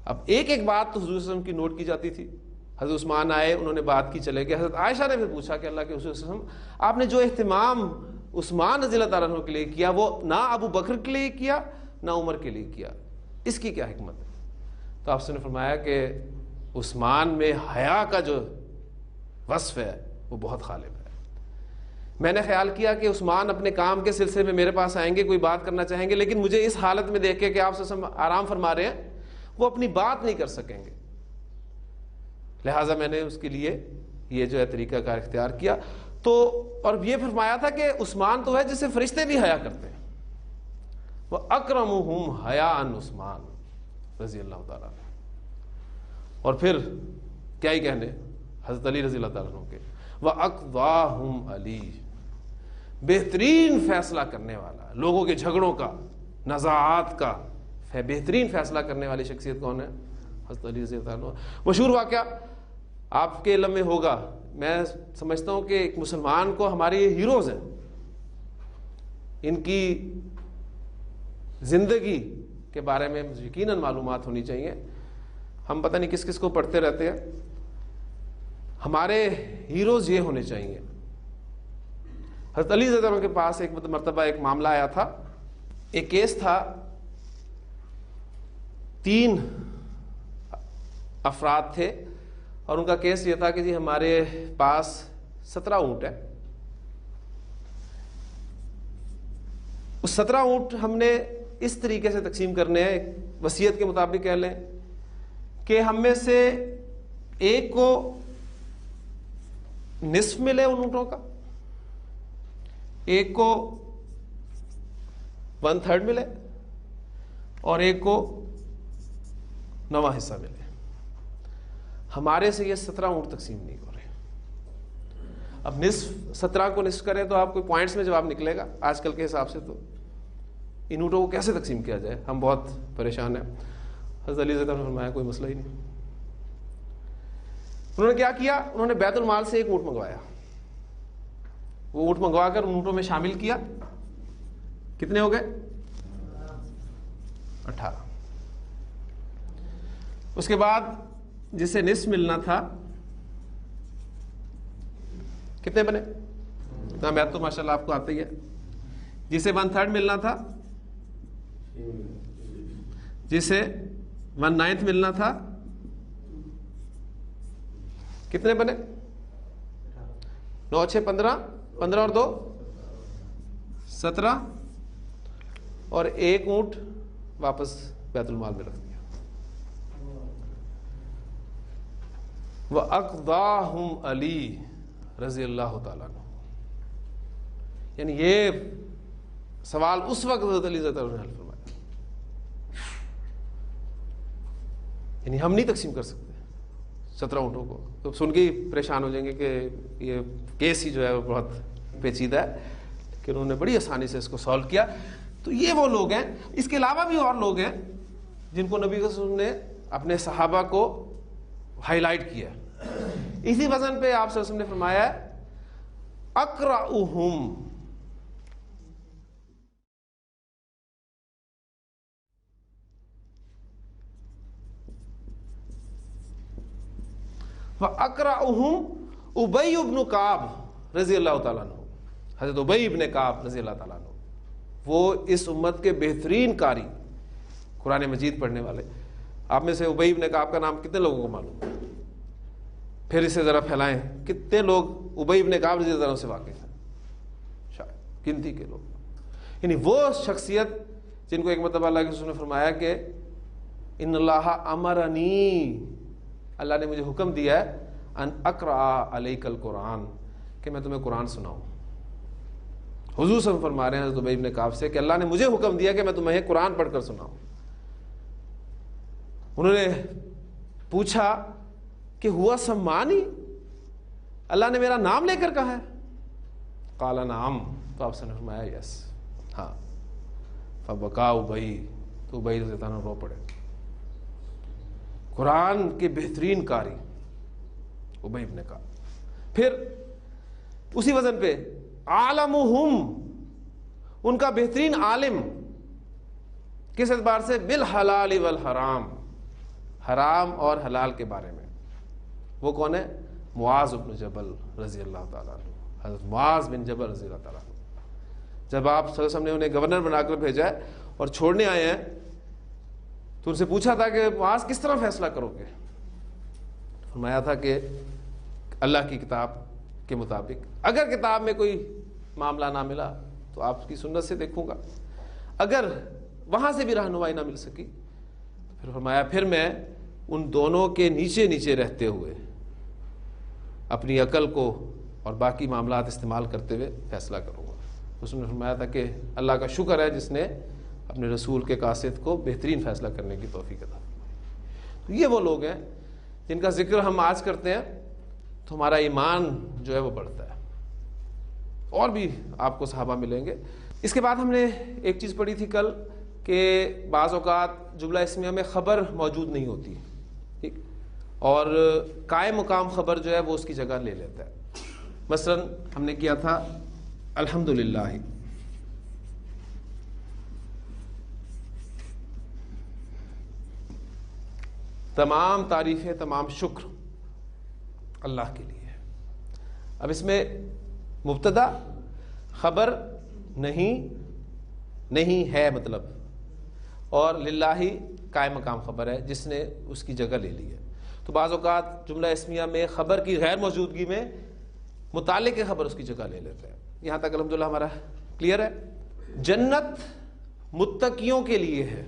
[SPEAKER 4] اب ایک ایک بات تو حضور صلی اللہ علیہ وسلم کی نوٹ کی جاتی تھی۔ حضرت عثمان آئے، انہوں نے بات کی، چلے گئے۔ حضرت عائشہ نے پھر پوچھا کہ اللہ کے رسول صلی اللہ علیہ وسلم، آپ نے جو اہتمام عثمان رضی اللہ تعالیٰ عنہ کے لیے کیا وہ نہ ابو بکر کے لیے کیا نہ عمر کے لیے کیا، اس کی کیا حکمت ہے؟ تو آپ نے فرمایا کہ عثمان میں حیا کا جو وصف ہے وہ بہت غالب ہے۔ میں نے خیال کیا کہ عثمان اپنے کام کے سلسلے میں میرے پاس آئیں گے، کوئی بات کرنا چاہیں گے، لیکن مجھے اس حالت میں دیکھ کے کہ آپ سے آرام فرما رہے ہیں، وہ اپنی بات نہیں کر سکیں گے، لہٰذا میں نے اس کے لیے یہ جو ہے طریقہ کار اختیار کیا۔ تو اور یہ فرمایا تھا کہ عثمان تو ہے جس سے فرشتے بھی حیا کرتے ہیں، وہ اکرمہم حیاء عثمان رضی اللہ تعالیٰ عنہ۔ اور پھر کیا ہی کہنے حضرت علی رضی اللہ تعالیٰ عنہ کے، وَأَقْضَاهُمْ علی، بہترین فیصلہ کرنے والا، لوگوں کے جھگڑوں کا، نزاعات کا بہترین فیصلہ کرنے والی شخصیت کون ہے؟ حضرت علی رضی اللہ عنہ۔ مشہور واقعہ آپ کے علم میں ہوگا، میں سمجھتا ہوں کہ ایک مسلمان کو ہمارے یہ ہیروز ہیں، ان کی زندگی کے بارے میں یقیناً معلومات ہونی چاہیے۔ ہم پتہ نہیں کس کس کو پڑھتے رہتے ہیں، ہمارے ہیروز یہ ہونے چاہیے۔ حضرت علی رضی اللہ عنہ کے پاس ایک مرتبہ ایک معاملہ آیا تھا، ایک کیس تھا، 3 افراد تھے، اور ان کا کیس یہ تھا کہ جی ہمارے پاس 17 اونٹ ہے، اس 17 اونٹ ہم نے اس طریقے سے تقسیم کرنے ہیں، وصیت کے مطابق کہہ لیں کہ ہم میں سے ایک کو نصف ملے ان اونٹوں کا، ایک کو 1/3 ملے اور ایک کو 9واں حصہ ملے۔ ہمارے سے یہ 17 اونٹ تقسیم نہیں ہو رہے۔ اب نصف 17 کو نصف کریں تو آپ کو پوائنٹس میں جواب نکلے گا آج کل کے حساب سے، تو ان اونٹوں کو کیسے تقسیم کیا جائے، ہم بہت پریشان ہیں۔ حضرت علی نے فرمایا کوئی مسئلہ ہی نہیں۔ انہوں نے کیا کیا، انہوں نے بیت المال سے ایک اونٹ منگوایا، وہ اونٹ منگوا کر ان اونٹوں میں شامل کیا۔ کتنے ہو گئے؟ 18۔ اس کے بعد جسے نصف ملنا تھا کتنے بنے؟ میتھ تو ماشاءاللہ آپ کو آتا ہی ہے۔ جسے 1/3 ملنا تھا، جسے 1/9 ملنا تھا، کتنے بنے؟ 9 6 15 15 اور 2 17 اور ایک اونٹ واپس بیت المال میں رکھ دیا۔ وَأَقْضَاهُمْ عَلِي رضی اللہ تعالیٰ عنہ، یعنی یہ سوال اس وقت حضرت علی رضی اللہ عنہ نے حل فرمایا، یعنی ہم نہیں تقسیم کر سکتے 17 اونٹوں کو۔ تو سن کے ہی پریشان ہو جائیں گے کہ یہ کیس ہی جو ہے وہ بہت پیچیدہ ہے، کہ انہوں نے بڑی آسانی سے اس کو سالو کیا۔ تو یہ وہ لوگ ہیں، اس کے علاوہ بھی اور لوگ ہیں جن کو نبی صلی اللہ علیہ وسلم نے اپنے صحابہ کو ہائی لائٹ کیا۔ اسی وزن پہ آپ صلی اللہ علیہ وسلم نے فرمایا اقرأہم، وَأَقْرَأُهُمْ اُبَيُّ بْنُ کعب رضی اللہ تعالیٰ عنہ، حضرت ابی بن کعب رضی اللہ تعالیٰ عنہ، وہ اس امت کے بہترین قاری، قرآن مجید پڑھنے والے۔ آپ میں سے ابی بن کعب کا نام کتنے لوگوں کو معلوم؟ پھر اسے ذرا پھیلائیں، کتنے لوگ ابی بن کعب رضی اللہ عنہ سے واقف ہیں؟ شاید گنتی کے لوگ۔ یعنی وہ شخصیت جن کو ایک مرتبہ اللہ کے رسول نے فرمایا کہ ان اللہ امرنی، اللہ نے مجھے حکم دیا ہے ان اقرأ علیک القرآن، کہ میں تمہیں قرآن سناؤں۔ حضور صلی اللہ علیہ وسلم فرما رہے ہیں حضرت ابی بن کعب سے کہ اللہ نے مجھے حکم دیا کہ میں تمہیں قرآن پڑھ کر سناؤں۔ انہوں نے پوچھا کہ ہوا سمانی، اللہ نے میرا نام لے کر کہا ہے؟ قال نعم، تو آپ سے نے فرمایا یس، ہاں۔ فبکا ابی، تو ابی رضی اللہ عنہ رو پڑے۔ قرآن کے بہترین قاری ابی بن کعب۔ پھر اسی وزن پہ عالمہم، ان کا بہترین عالم، کس اعتبار سے؟ بالحلال والحرام، حرام اور حلال کے بارے میں۔ وہ کون ہے؟ معاذ بن جبل رضی اللہ تعالیٰ عنہ، حضرت معاذ بن جبل رضی اللہ تعالیٰ عنہ۔ جب آپ صلی اللہ علیہ وسلم نے انہیں گورنر بنا کر بھیجا ہے اور چھوڑنے آئے ہیں، تو ان سے پوچھا تھا کہ معاذ کس طرح فیصلہ کرو گے؟ فرمایا تھا کہ اللہ کی کتاب کے مطابق، اگر کتاب میں کوئی معاملہ نہ ملا تو آپ کی سنت سے دیکھوں گا، اگر وہاں سے بھی رہنمائی نہ مل سکی تو پھر فرمایا پھر میں ان دونوں کے نیچے نیچے رہتے ہوئے اپنی عقل کو اور باقی معاملات استعمال کرتے ہوئے فیصلہ کروں گا۔ اس نے فرمایا تھا کہ اللہ کا شکر ہے جس نے اپنے رسول کے قاصد کو بہترین فیصلہ کرنے کی توفیق عطا فرمائی۔ تو یہ وہ لوگ ہیں جن کا ذکر ہم آج کرتے ہیں تو ہمارا ایمان جو ہے وہ بڑھتا ہے۔ اور بھی آپ کو صحابہ ملیں گے۔ اس کے بعد ہم نے ایک چیز پڑھی تھی کل کہ بعض اوقات جملہ اسمیہ میں خبر موجود نہیں ہوتی، ٹھیک، اور قائم مقام خبر جو ہے وہ اس کی جگہ لے لیتا ہے۔ مثلا ہم نے کیا تھا الحمدللہ، تمام تعریفیں، تمام شکر اللہ کے لیے۔ اب اس میں مبتدا خبر نہیں ہے مطلب، اور للہ قائم مقام خبر ہے جس نے اس کی جگہ لے لی ہے۔ تو بعض اوقات جملہ اسمیہ میں خبر کی غیر موجودگی میں متعلق خبر اس کی جگہ لے لیتے ہیں۔ یہاں تک الحمدللہ ہمارا کلیئر ہے۔ جنت متقیوں کے لیے ہے.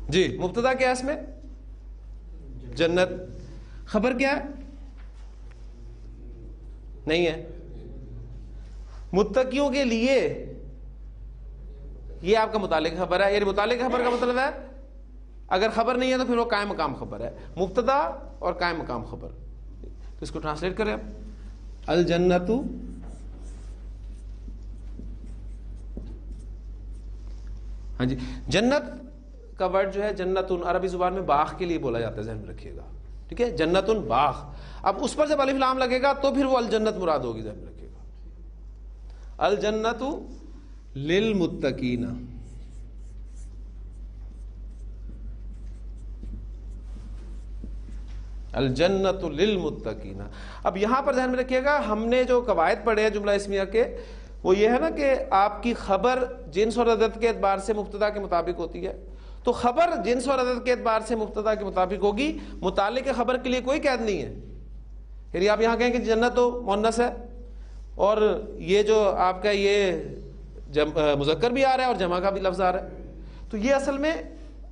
[SPEAKER 4] جی مبتدا کیا ہے اس میں؟ جنت. خبر کیا ہے؟ نہیں ہے. متقیوں کے لیے یہ آپ کا متعلق خبر ہے. یعنی متعلق خبر کا مطلب ہے اگر خبر نہیں ہے تو پھر وہ قائم مقام خبر ہے. مبتدا اور قائم مقام خبر. تو اس کو ٹرانسلیٹ کریں آپ. الجنت ہاں جی جنت کا ورڈ جو ہے جنت عربی زبان میں باغ کے لیے بولا جاتا ہے, ذہن میں رکھیے گا. ٹھیک ہے, جنت باغ. اب اس پر جب الف لام لگے گا تو پھر وہ الجنت مراد ہوگی, ذہن میں رکھیے گا. الجنت للمتقین. الجنت للمتقین. اب یہاں پر ذہن میں رکھیے گا ہم نے جو قواعد پڑھے ہیں جملہ اسمیہ کے, وہ یہ ہے نا کہ آپ کی خبر جنس اور عدد کے اعتبار سے مبتدا کے مطابق ہوتی ہے. تو خبر جنس اور عدد کے اعتبار سے مبتدا کے مطابق ہوگی, متعلق خبر کے لیے کوئی قید نہیں ہے. یعنی آپ یہاں کہیں کہ جنت تو مؤنث ہے اور یہ جو آپ کا یہ مذکر بھی آ رہا ہے اور جمع کا بھی لفظ آ رہا ہے, تو یہ اصل میں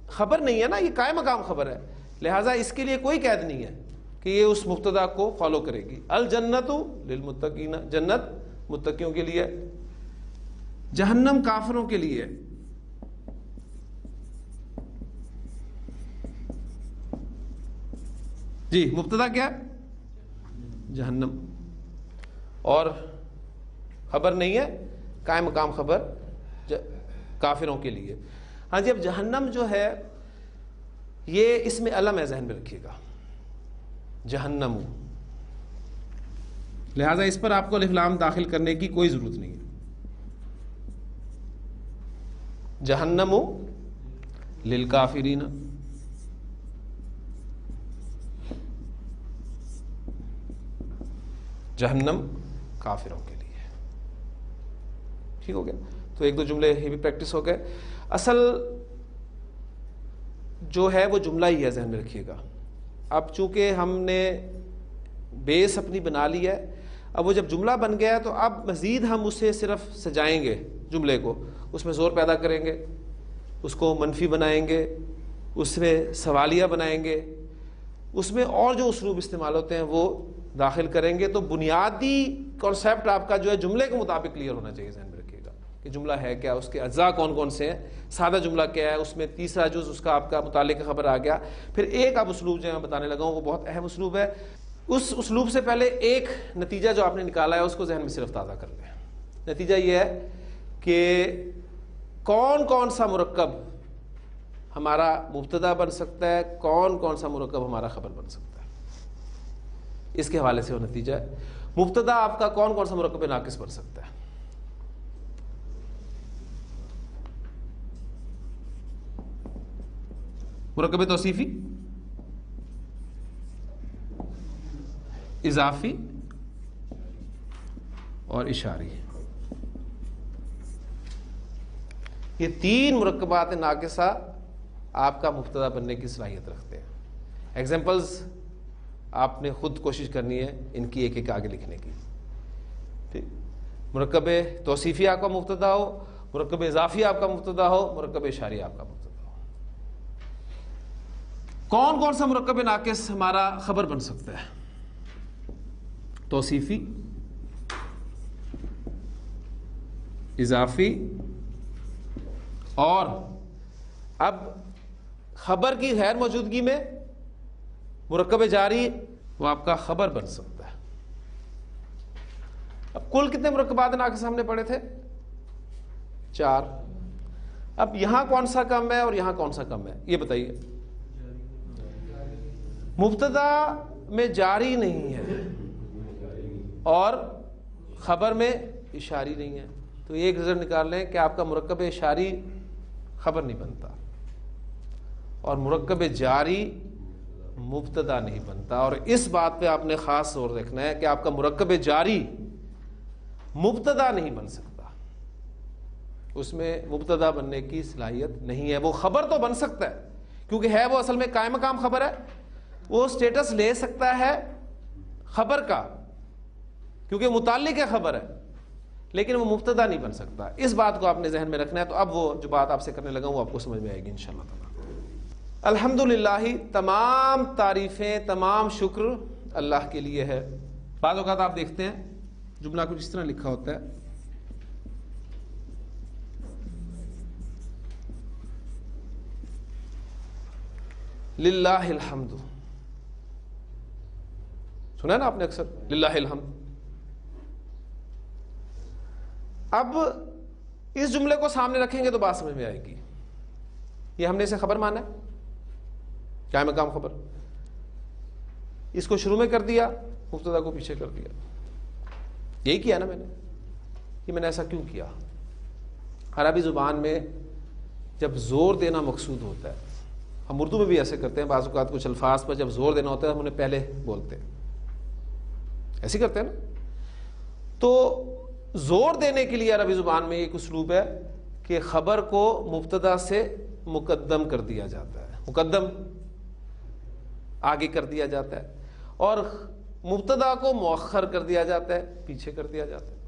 [SPEAKER 4] خبر نہیں ہے نا, یہ قائم مقام خبر ہے. لہٰذا اس کے لیے کوئی قید نہیں ہے کہ یہ اس مبتدا کو فالو کرے گی. الجنت للمتقین, جنت متقیوں کے لیے, جہنم کافروں کے لیے. جی مبتدا کیا؟ جہنم, اور خبر نہیں ہے, قائم مقام خبر کافروں کے لیے. ہاں جی, اب جہنم جو ہے یہ اس میں علم ہے, ذہن میں رکھیے گا, جہنم. لہذا اس پر آپ کو الف لام داخل کرنے کی کوئی ضرورت نہیں ہے. جہنم للکافرین, جہنم کافروں کے لیے. ٹھیک ہو گیا. تو ایک دو جملے یہ بھی پریکٹس ہو گئے. اصل جو ہے وہ جملہ ہی ہے, ذہن میں رکھیے گا. اب چونکہ ہم نے بیس اپنی بنا لی ہے, اب وہ جب جملہ بن گیا ہے تو اب مزید ہم اسے صرف سجائیں گے, جملے کو اس میں زور پیدا کریں گے, اس کو منفی بنائیں گے, اس میں سوالیہ بنائیں گے, اس میں اور جو اسلوب استعمال ہوتے ہیں وہ داخل کریں گے. تو بنیادی کانسیپٹ آپ کا جو ہے جملے کے مطابق کلیئر ہونا چاہیے, ذہن میں رکھیے گا کہ جملہ ہے کیا, اس کے اجزاء کون کون سے ہیں, سادہ جملہ کیا ہے, اس میں تیسرا جز اس کا آپ کا متعلق خبر آ گیا. پھر ایک اب اسلوب جو میں بتانے لگا ہوں وہ بہت اہم اسلوب ہے. اس اسلوب سے پہلے ایک نتیجہ جو آپ نے نکالا ہے اس کو ذہن میں صرف تازہ کر لیں. نتیجہ یہ ہے کہ کون کون سا مرکب ہمارا مبتدا بن سکتا ہے, کون کون سا مرکب ہمارا خبر بن سکتا ہے. اس کے حوالے سے وہ نتیجہ ہے. مبتدا آپ کا کون کون سا مرکب ناقص بن سکتا ہے؟ مرکب توصیفی, اضافی اور اشاری. یہ تین مرکبات ناقصہ آپ کا مبتدا بننے کی صلاحیت رکھتے ہیں. ایگزامپلز آپ نے خود کوشش کرنی ہے ان کی ایک ایک آگے لکھنے کی. ٹھیک, مرکب توصیفی آپ کا مبتدا ہو, مرکب اضافی آپ کا مبتدا ہو, مرکب اشاری آپ کا مبتدا ہو. کون کون سا مرکب ناقص ہمارا خبر بن سکتا ہے؟ توصیفی, اضافی, اور اب خبر کی غیر موجودگی میں مرکب جاری وہ آپ کا خبر بن سکتا ہے. اب کل کتنے مرکبات ناقص ہم نے پڑھے تھے؟ 4. اب یہاں کون سا کم ہے اور یہاں کون سا کم ہے یہ بتائیے. مبتدا میں جاری نہیں ہے اور خبر میں اشاری نہیں ہے, تو ایک نظر نکال لیں کہ آپ کا مرکب اشاری خبر نہیں بنتا اور مرکب جاری مبتدا نہیں بنتا. اور اس بات پہ آپ نے خاص زور رکھنا ہے کہ آپ کا مرکب جاری مبتدا نہیں بن سکتا, اس میں مبتدا بننے کی صلاحیت نہیں ہے. وہ خبر تو بن سکتا ہے کیونکہ ہے وہ اصل میں قائم مقام خبر ہے, وہ سٹیٹس لے سکتا ہے خبر کا کیونکہ متعلق ہے خبر ہے، لیکن وہ مبتدا نہیں بن سکتا. اس بات کو آپ نے ذہن میں رکھنا ہے. تو اب وہ جو بات آپ سے کرنے لگا وہ آپ کو سمجھ میں آئے گی انشاءاللہ تعالی. الحمدللہ، تمام تعریفیں، تمام شکر اللہ کے لیے ہے. بعض اوقات آپ دیکھتے ہیں جملہ کچھ اس طرح لکھا ہوتا ہے، للہ الحمد. سنا ہے نا آپ نے اکثر للہ الحمد. اب اس جملے کو سامنے رکھیں گے تو بات سمجھ میں آئے گی. یہ ہم نے اسے خبر مانا ہے، کیا مقام خبر. اس کو شروع میں کر دیا، مبتدا کو پیچھے کر دیا. یہی کیا نا میں نے. یہ میں نے ایسا کیوں کیا؟ عربی زبان میں جب زور دینا مقصود ہوتا ہے، ہم اردو میں بھی ایسے کرتے ہیں، بعض اوقات کچھ الفاظ پر جب زور دینا ہوتا ہے ہم انہیں پہلے بولتے ہیں، ایسے کرتے ہیں نا. تو زور دینے کے لیے عربی زبان میں ایک اسلوب ہے کہ خبر کو مبتدا سے مقدم کر دیا جاتا ہے، مقدم آگے کر دیا جاتا ہے، اور مبتدا کو مؤخر کر دیا جاتا ہے، پیچھے کر دیا جاتا ہے.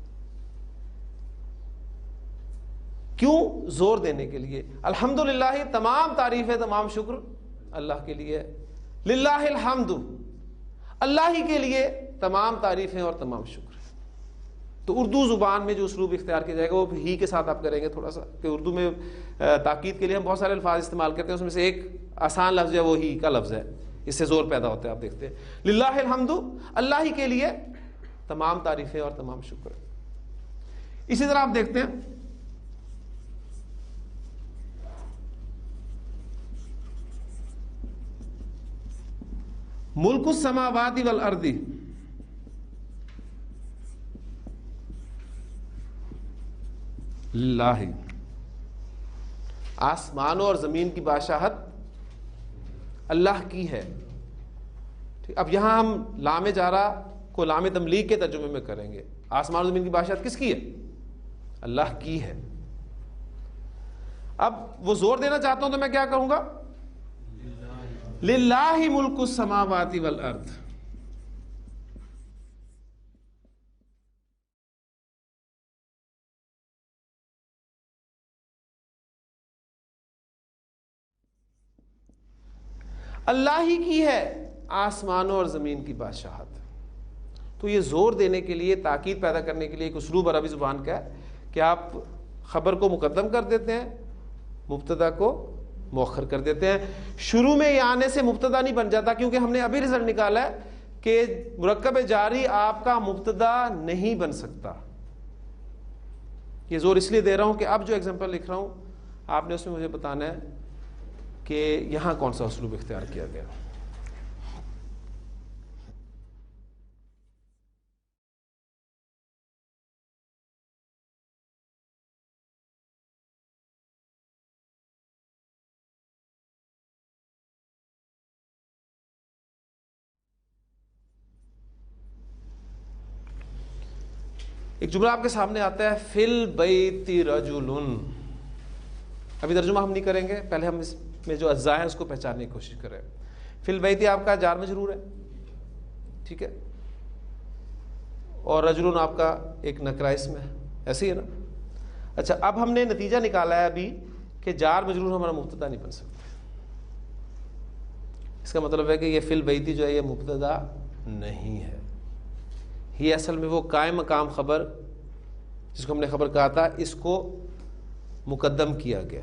[SPEAKER 4] کیوں؟ زور دینے کے لیے. الحمدللہ، تمام تعریفیں، تمام شکر اللہ کے لیے. للہ الحمد، اللہ ہی کے لیے تمام تعریفیں اور تمام شکر. تو اردو زبان میں جو اسلوب اختیار کیا جائے گا وہ ہی کے ساتھ آپ کریں گے تھوڑا سا، کہ اردو میں تاکید کے لیے ہم بہت سارے الفاظ استعمال کرتے ہیں، اس میں سے ایک آسان لفظ ہے وہ ہی کا لفظ ہے، اس سے زور پیدا ہوتا ہے. آپ دیکھتے ہیں للہ الحمد، اللہ ہی کے لیے تمام تعریفیں اور تمام شکر. اسی طرح آپ دیکھتے ہیں ملک السماوات والارض، للہ، آسمانوں اور زمین کی بادشاہت اللہ کی ہے. اب یہاں ہم لام جارہ کو لام تملیغ کے ترجمے میں کریں گے. آسمان اور زمین کی بادشاہت کس کی ہے؟ اللہ کی ہے. اب وہ زور دینا چاہتا ہوں تو میں کیا کہوں گا؟ للہ ملک السماوات والارض. اللہ ہی کی ہے آسمانوں اور زمین کی بادشاہت. تو یہ زور دینے کے لیے، تاکید پیدا کرنے کے لیے ایک اسلوب عربی زبان کا ہے کہ آپ خبر کو مقدم کر دیتے ہیں، مبتدا کو مؤخر کر دیتے ہیں. شروع میں یہ آنے سے مبتدا نہیں بن جاتا، کیونکہ ہم نے ابھی رزلٹ نکالا ہے کہ مرکب جاری آپ کا مبتدا نہیں بن سکتا. یہ زور اس لیے دے رہا ہوں کہ اب جو ایگزامپل لکھ رہا ہوں آپ نے اس میں مجھے بتانا ہے کہ یہاں کون سا اسلوب اختیار کیا گیا. ایک جملہ آپ کے سامنے آتا ہے فی البیت رجل. ابھی ترجمہ ہم نہیں کریں گے، پہلے ہم اس میں جو اجزاء ہیں اس کو پہچاننے کی کوشش کریں. فی البیت آپ کا جار مجرور ہے، ٹھیک ہے، اور رجل آپ کا ایک نکرہ اسم ہے، ایسے ہی ہے نا. اچھا، اب ہم نے نتیجہ نکالا ہے ابھی کہ جار مجرور ہمارا مبتدا نہیں بن سکتا. اس کا مطلب ہے کہ یہ فی البیت جو ہے یہ مبتدا نہیں ہے. یہ اصل میں وہ قائم مقام خبر جس کو ہم نے خبر کہا تھا، اس کو مقدم کیا گیا.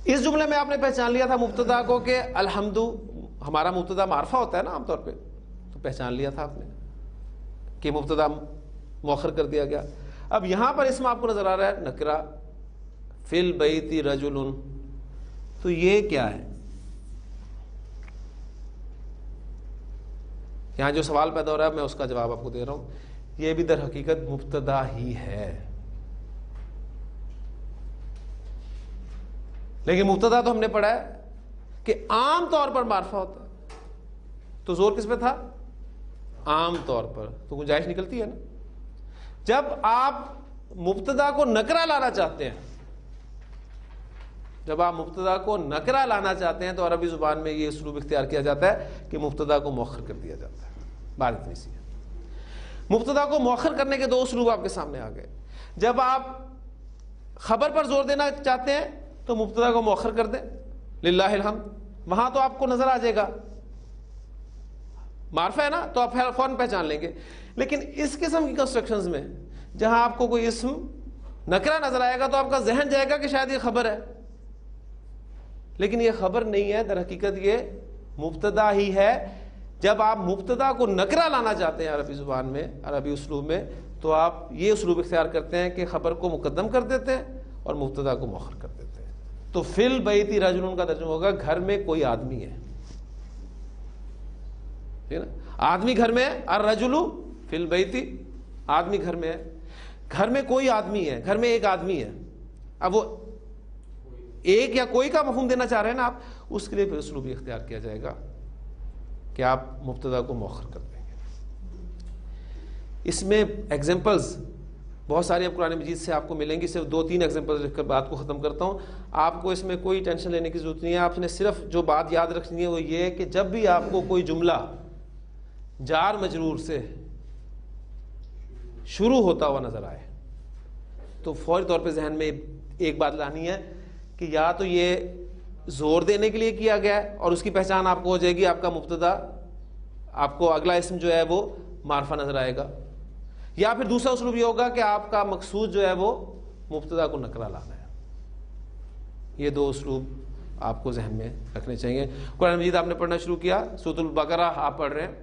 [SPEAKER 4] اس جملے میں آپ نے پہچان لیا تھا مبتدا کو کہ الحمد ہمارا مبتدا معرفہ ہوتا ہے نا عام طور پہ، تو پہچان لیا تھا آپ نے کہ مبتدا مؤخر کر دیا گیا. اب یہاں پر اسم آپ کو نظر آ رہا ہے نکرہ، فی البیت رجل. تو یہ کیا ہے؟ یہاں جو سوال پیدا ہو رہا ہے میں اس کا جواب آپ کو دے رہا ہوں. یہ بھی در حقیقت مبتدا ہی ہے، لیکن مبتدا تو ہم نے پڑھا ہے کہ عام طور پر معرفہ ہوتا ہے. تو زور کس پہ تھا؟ عام طور پر. تو گنجائش نکلتی ہے نا. جب آپ مبتدا کو نکرہ لانا چاہتے ہیں، جب آپ مبتدا کو نکرہ لانا چاہتے ہیں تو عربی زبان میں یہ اسلوب اختیار کیا جاتا ہے کہ مبتدا کو مؤخر کر دیا جاتا ہے. بات اتنی سی ہے. مبتدا کو مؤخر کرنے کے دو اسلوب آپ کے سامنے آ گئے. جب آپ خبر پر زور دینا چاہتے ہیں تو مبتدا کو مؤخر کر دیں, للہ الحمد, وہاں تو آپ کو نظر آ جائے گا, معرفہ ہے نا, تو آپ فوراً پہچان لیں گے. لیکن اس قسم کی کنسٹرکشنز میں جہاں آپ کو کوئی اسم نکرہ نظر آئے گا تو آپ کا ذہن جائے گا کہ شاید یہ خبر ہے, لیکن یہ خبر نہیں ہے, در حقیقت یہ مبتدا ہی ہے. جب آپ مبتدا کو نکرہ لانا چاہتے ہیں عربی زبان میں, عربی اسلوب میں, تو آپ یہ اسلوب اختیار کرتے ہیں کہ خبر کو مقدم کر دیتے ہیں اور مبتدا کو مؤخر کر دیتے ہیں. تو فی البیت رجل کا ترجمہ ہوگا گھر میں کوئی آدمی ہے, ٹھیک ہے نا, آدمی گھر میں ہے, الرجل فی البیت, آدمی گھر میں ہے, گھر میں کوئی آدمی ہے, گھر میں ایک آدمی ہے. اب وہ ایک یا کوئی کا مفہوم دینا چاہ رہے ہیں نا آپ, اس کے لیے پھر اسلوب اختیار کیا جائے گا کہ آپ مبتدا کو مؤخر کر دیں گے. اس میں ایگزامپلز بہت ساری اب قرآن مجید سے آپ کو ملیں گی, صرف 2-3 ایگزامپلز لکھ کر بات کو ختم کرتا ہوں. آپ کو اس میں کوئی ٹینشن لینے کی ضرورت نہیں ہے, آپ نے صرف جو بات یاد رکھنی ہے وہ یہ ہے کہ جب بھی آپ کو کوئی جملہ جار مجرور سے شروع ہوتا ہوا نظر آئے تو فوری طور پہ ذہن میں ایک بات لانی ہے کہ یا تو یہ زور دینے کے لیے کیا گیا ہے اور اس کی پہچان آپ کو ہو جائے گی, آپ کا مبتدا, آپ کو اگلا اسم جو ہے وہ معرفہ نظر آئے گا, یا پھر دوسرا اسلوب یہ ہوگا کہ آپ کا مقصود جو ہے وہ مبتدا کو نکرہ لانا ہے. یہ دو اسلوب آپ کو ذہن میں رکھنے چاہیے. قرآن مجید آپ نے پڑھنا شروع کیا, سورۃ البقرہ آپ پڑھ رہے ہیں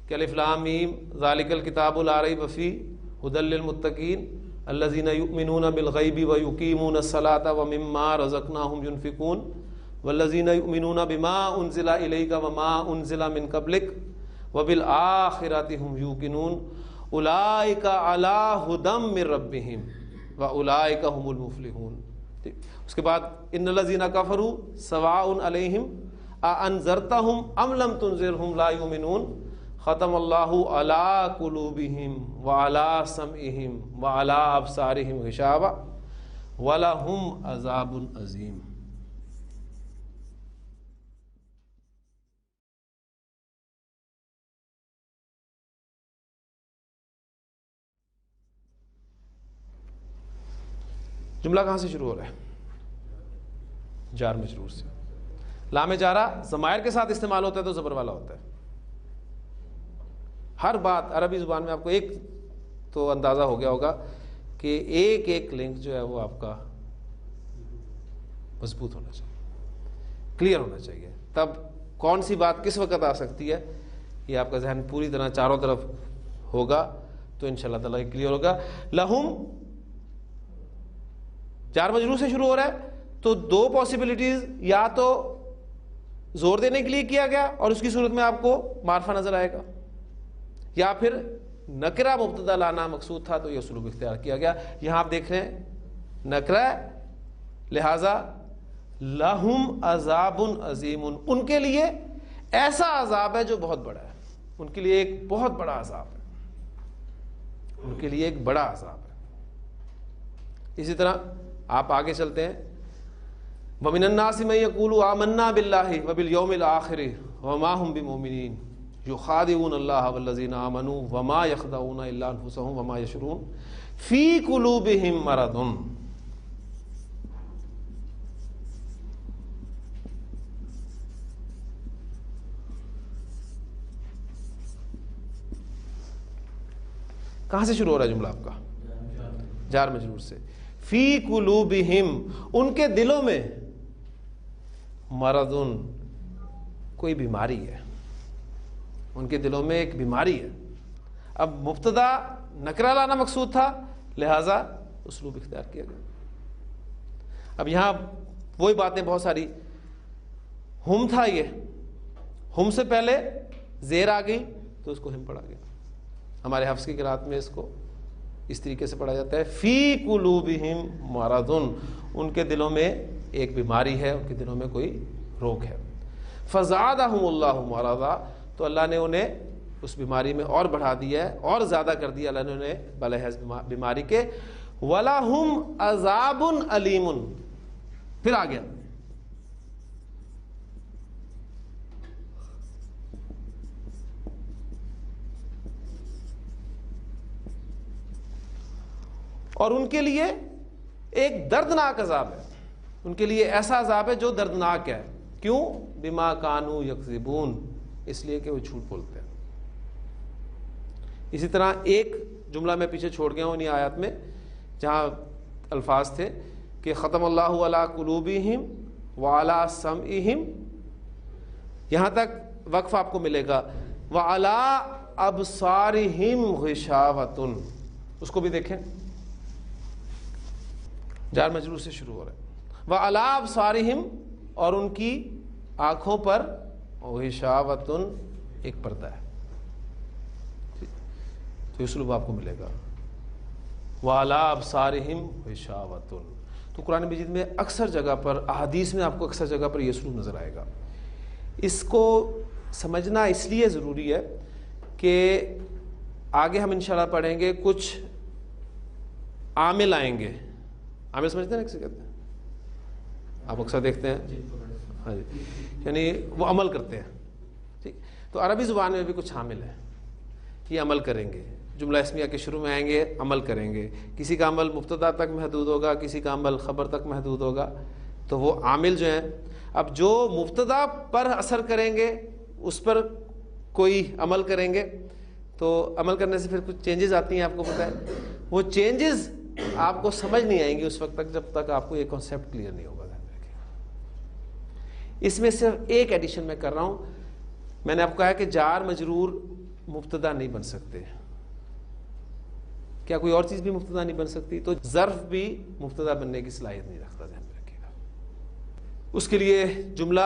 [SPEAKER 4] کہ الف لام میم ذالک الکتاب لا ریب فیہ ھدی للمتقین الذین یؤمنون بالغیب ویقیمون الصلاۃ ومما رزقناہم ینفقون والذین یؤمنون بما انزل الیک وما انزل من قبلک وبالآخرۃ ھم یوقنون اولئک علی ھدی من ربہم واولئک ھم المفلحون. اس کے بعد ان الذین کفروا سواء علیہم اانذرتہم ام لم تنذرہم لا یؤمنون ختم اللہ علی قلوبہم وعلی سمعہم وعلی ابصارہم غشاوہ ولہم عذاب عظیم. جملہ کہاں سے شروع ہو رہا ہے؟ جار مجرور سے. لام جارہ ضمائر کے ساتھ استعمال ہوتا ہے تو زبر والا ہوتا ہے. ہر بات عربی زبان میں آپ کو ایک تو اندازہ ہو گیا ہوگا کہ ایک ایک لنک جو ہے وہ آپ کا مضبوط ہونا چاہیے, کلیئر ہونا چاہیے, تب کون سی بات کس وقت آ سکتی ہے یہ آپ کا ذہن پوری طرح چاروں طرف ہوگا تو انشاءاللہ تعالیٰ یہ کلیئر ہوگا. لہم جار مجرور سے شروع ہو رہا ہے تو دو پاسبلٹیز, یا تو زور دینے کے لیے کیا گیا اور اس کی صورت میں آپ کو معرفہ نظر آئے گا, یا پھر نکرہ مبتدا لانا مقصود تھا تو یہ اسلوب اختیار کیا گیا. یہاں آپ دیکھ رہے ہیں نکرہ, لہذا لہم عذاب عظیم, ان کے لیے ایسا عذاب ہے جو بہت بڑا ہے, ان کے لیے ایک بہت بڑا عذاب ہے, ان کے لیے ایک بڑا عذاب ہے. اسی طرح آپ آگے چلتے ہیں, وَمِنَ النَّاسِ مَن يَقُولُ آمَنَّا بِاللَّهِ وَبِالْيَوْمِ الْآخِرِ وَمَا هُمْ بِمُؤْمِنِينَ يُخَادِعُونَ اللَّهَ وَالَّذِينَ آمَنُوا وَمَا يَخْدَعُونَ إِلَّا أَنفُسَهُمْ وَمَا يَشْعُرُونَ فِي قُلُوبِهِم مَرَضٌ. کہاں سے شروع ہو رہا ہے جملہ آپ کا؟ جار مجرور سے. فی قلوبہم, ان کے دلوں میں, مرضن, کوئی بیماری ہے, ان کے دلوں میں ایک بیماری ہے. اب مبتدا نکرہ لانا مقصود تھا لہذا اسلوب اختیار کیا گیا. اب یہاں وہی باتیں بہت ساری, ہم تھا, یہ ہم سے پہلے زیر آ گئی تو اس کو ہم پڑھا گیا. ہمارے حفظ کی قرات میں اس کو اس طریقے سے پڑھا جاتا ہے فی قلوبہم مرضن, ان کے دلوں میں ایک بیماری ہے, ان کے دلوں میں کوئی روگ ہے. فزادہم اللہ مرضا, تو اللہ نے انہیں اس بیماری میں اور بڑھا دیا ہے, اور زیادہ کر دیا اللہ نے انہیں بلحاظ بیماری کے. وَلَهُمْ عَذَابٌ عَلِيمٌ, پھر آ گیا اور ان کے لیے ایک دردناک عذاب ہے، ان کے لیے ایسا عذاب ہے جو دردناک ہے. کیوں؟ بما کانوا یکذبون، اس لیے کہ وہ جھوٹ بولتے ہیں. اسی طرح ایک جملہ میں پیچھے چھوڑ گیا ہوں انہیں آیات میں جہاں الفاظ تھے کہ ختم اللہ علی قلوبہم وعلی سمعہم، یہاں تک وقف آپ کو ملے گا. وعلی ابصارہم غشاوۃ، اس کو بھی دیکھیں، جار مجرور سے شروع ہو رہا ہے. وعلی ابصارہم، اور ان کی آنکھوں پر غشاوۃ، ایک پردہ ہے. تو یہ اسلوب آپ کو ملے گا، وعلی ابصارہم غشاوۃ. تو قرآن مجید میں اکثر جگہ پر، احادیث میں آپ کو اکثر جگہ پر یہ اسلوب نظر آئے گا. اس کو سمجھنا اس لیے ضروری ہے کہ آگے ہم انشاءاللہ پڑھیں گے کچھ عامل آئیں گے. عامل سمجھتے ہیں نا کسے کہتے ہیں؟ آپ اکثر دیکھتے ہیں، ہاں جی، یعنی وہ عمل کرتے ہیں. ٹھیک، تو عربی زبان میں بھی کچھ عامل ہیں، یہ عمل کریں گے. جملہ اسمیہ کے شروع میں آئیں گے، عمل کریں گے. کسی کا عمل مبتدا تک محدود ہوگا، کسی کا عمل خبر تک محدود ہوگا. تو وہ عامل جو ہیں، اب جو مبتدا پر اثر کریں گے اس پر کوئی عمل کریں گے، تو عمل کرنے سے پھر کچھ چینجز آتی ہیں، آپ کو پتہ ہے. وہ چینجز آپ کو سمجھ نہیں آئیں گی اس وقت تک جب تک آپ کو یہ کانسیپٹ کلیئر نہیں ہوگا. اس میں صرف ایک ایڈیشن میں کر رہا ہوں. میں نے آپ کو کہا کہ جار مجرور مبتدا نہیں بن سکتے. کیا کوئی اور چیز بھی مبتدا نہیں بن سکتی؟ تو ظرف بھی مبتدا بننے کی صلاحیت نہیں رکھتا، ذہن میں رکھیے گا. اس کے لیے جملہ،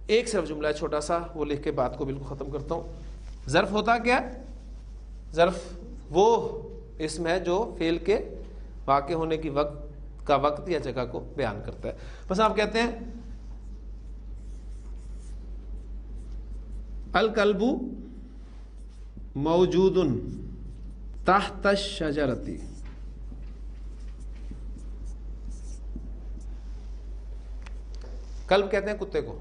[SPEAKER 4] ایک صرف جملہ ہے چھوٹا سا، وہ لکھ کے بات کو بالکل ختم کرتا ہوں. ظرف ہوتا کیا؟ ظرف وہ اسم ہے جو فعل کے واقع ہونے کی وقت یا جگہ کو بیان کرتا ہے. بس آپ کہتے ہیں الکلب موجود تحت الشجرۃ. کلب کہتے ہیں کتے کو،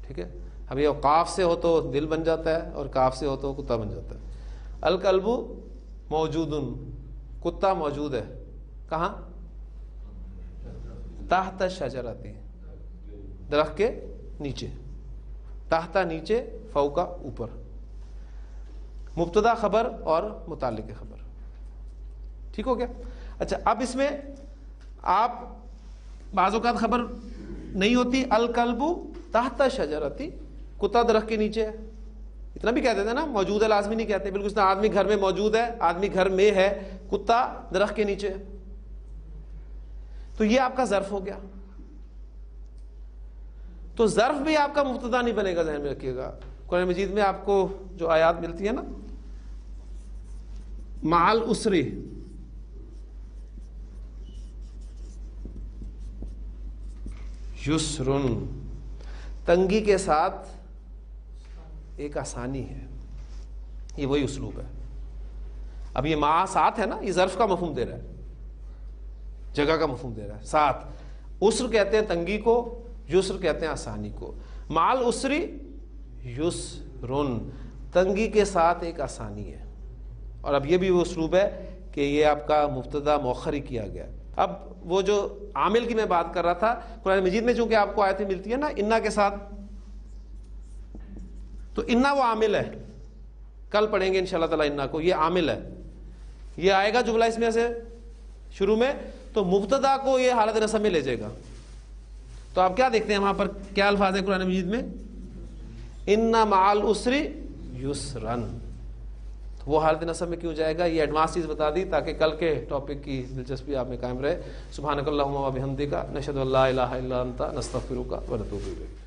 [SPEAKER 4] ٹھیک ہے. اب یہ قاف سے ہو تو دل بن جاتا ہے اور کاف سے ہو تو کتا بن جاتا ہے. الکلب موجود، کتا موجود ہے. کہاں؟ تحت الشجرۃ، درخت کے نیچے. تحت نیچے، فوقا اوپر. مبتدا خبر اور متعلق خبر. ٹھیک ہو گیا؟ اچھا، اب اس میں آپ بعض اوقات خبر نہیں ہوتی، الکلب تحت الشجرۃ، کتا درخت کے نیچے ہے. اتنا بھی کہہ دیتے ہیں نا، موجود ہے لازمی نہیں کہتے. بالکل اس طرح آدمی گھر میں موجود ہے، آدمی گھر میں ہے، کتا درخت کے نیچے ہے. تو یہ آپ کا ظرف ہو گیا. تو ظرف بھی آپ کا مبتدا نہیں بنے گا، ذہن میں رکھیے گا. قرآن مجید میں آپ کو جو آیات ملتی ہے نا، مع العسر، یسر، تنگی کے ساتھ ایک آسانی ہے. یہ وہی اسلوب ہے. اب یہ مع ساتھ ہے نا، یہ ظرف کا مفہوم دے رہا ہے، جگہ کا مفہوم دے رہا ہے. ساتھ، عسر کہتے ہیں تنگی کو، یسر کہتے ہیں آسانی کو. مع العسر یسر، تنگی کے ساتھ ایک آسانی ہے. اور اب یہ بھی وہ اسلوب ہے کہ یہ آپ کا مبتدا مؤخر ہی کیا گیا. اب وہ جو عامل کی میں بات کر رہا تھا، قرآن مجید میں چونکہ آپ کو آیتیں ملتی ہیں نا انا کے ساتھ، تو انا وہ عامل ہے. کل پڑھیں گے انشاءاللہ تعالی انا کو. یہ عامل ہے، یہ آئے گا جملہ اس میں سے شروع میں، تو مبتدا کو یہ حالت نصب میں لے جائے گا. تو آپ کیا دیکھتے ہیں وہاں پر کیا الفاظ ہیں قرآن مجید میں؟ ان مع العسر یسرا. وہ حالت نصب میں کیوں جائے گا؟ یہ ایڈوانس چیز بتا دی تاکہ کل کے ٹاپک کی دلچسپی آپ میں قائم رہے. سبحانک اللہم و بحمدک، نشہد ان لا الہ الا انت، نستغفرک و نتوب الیک.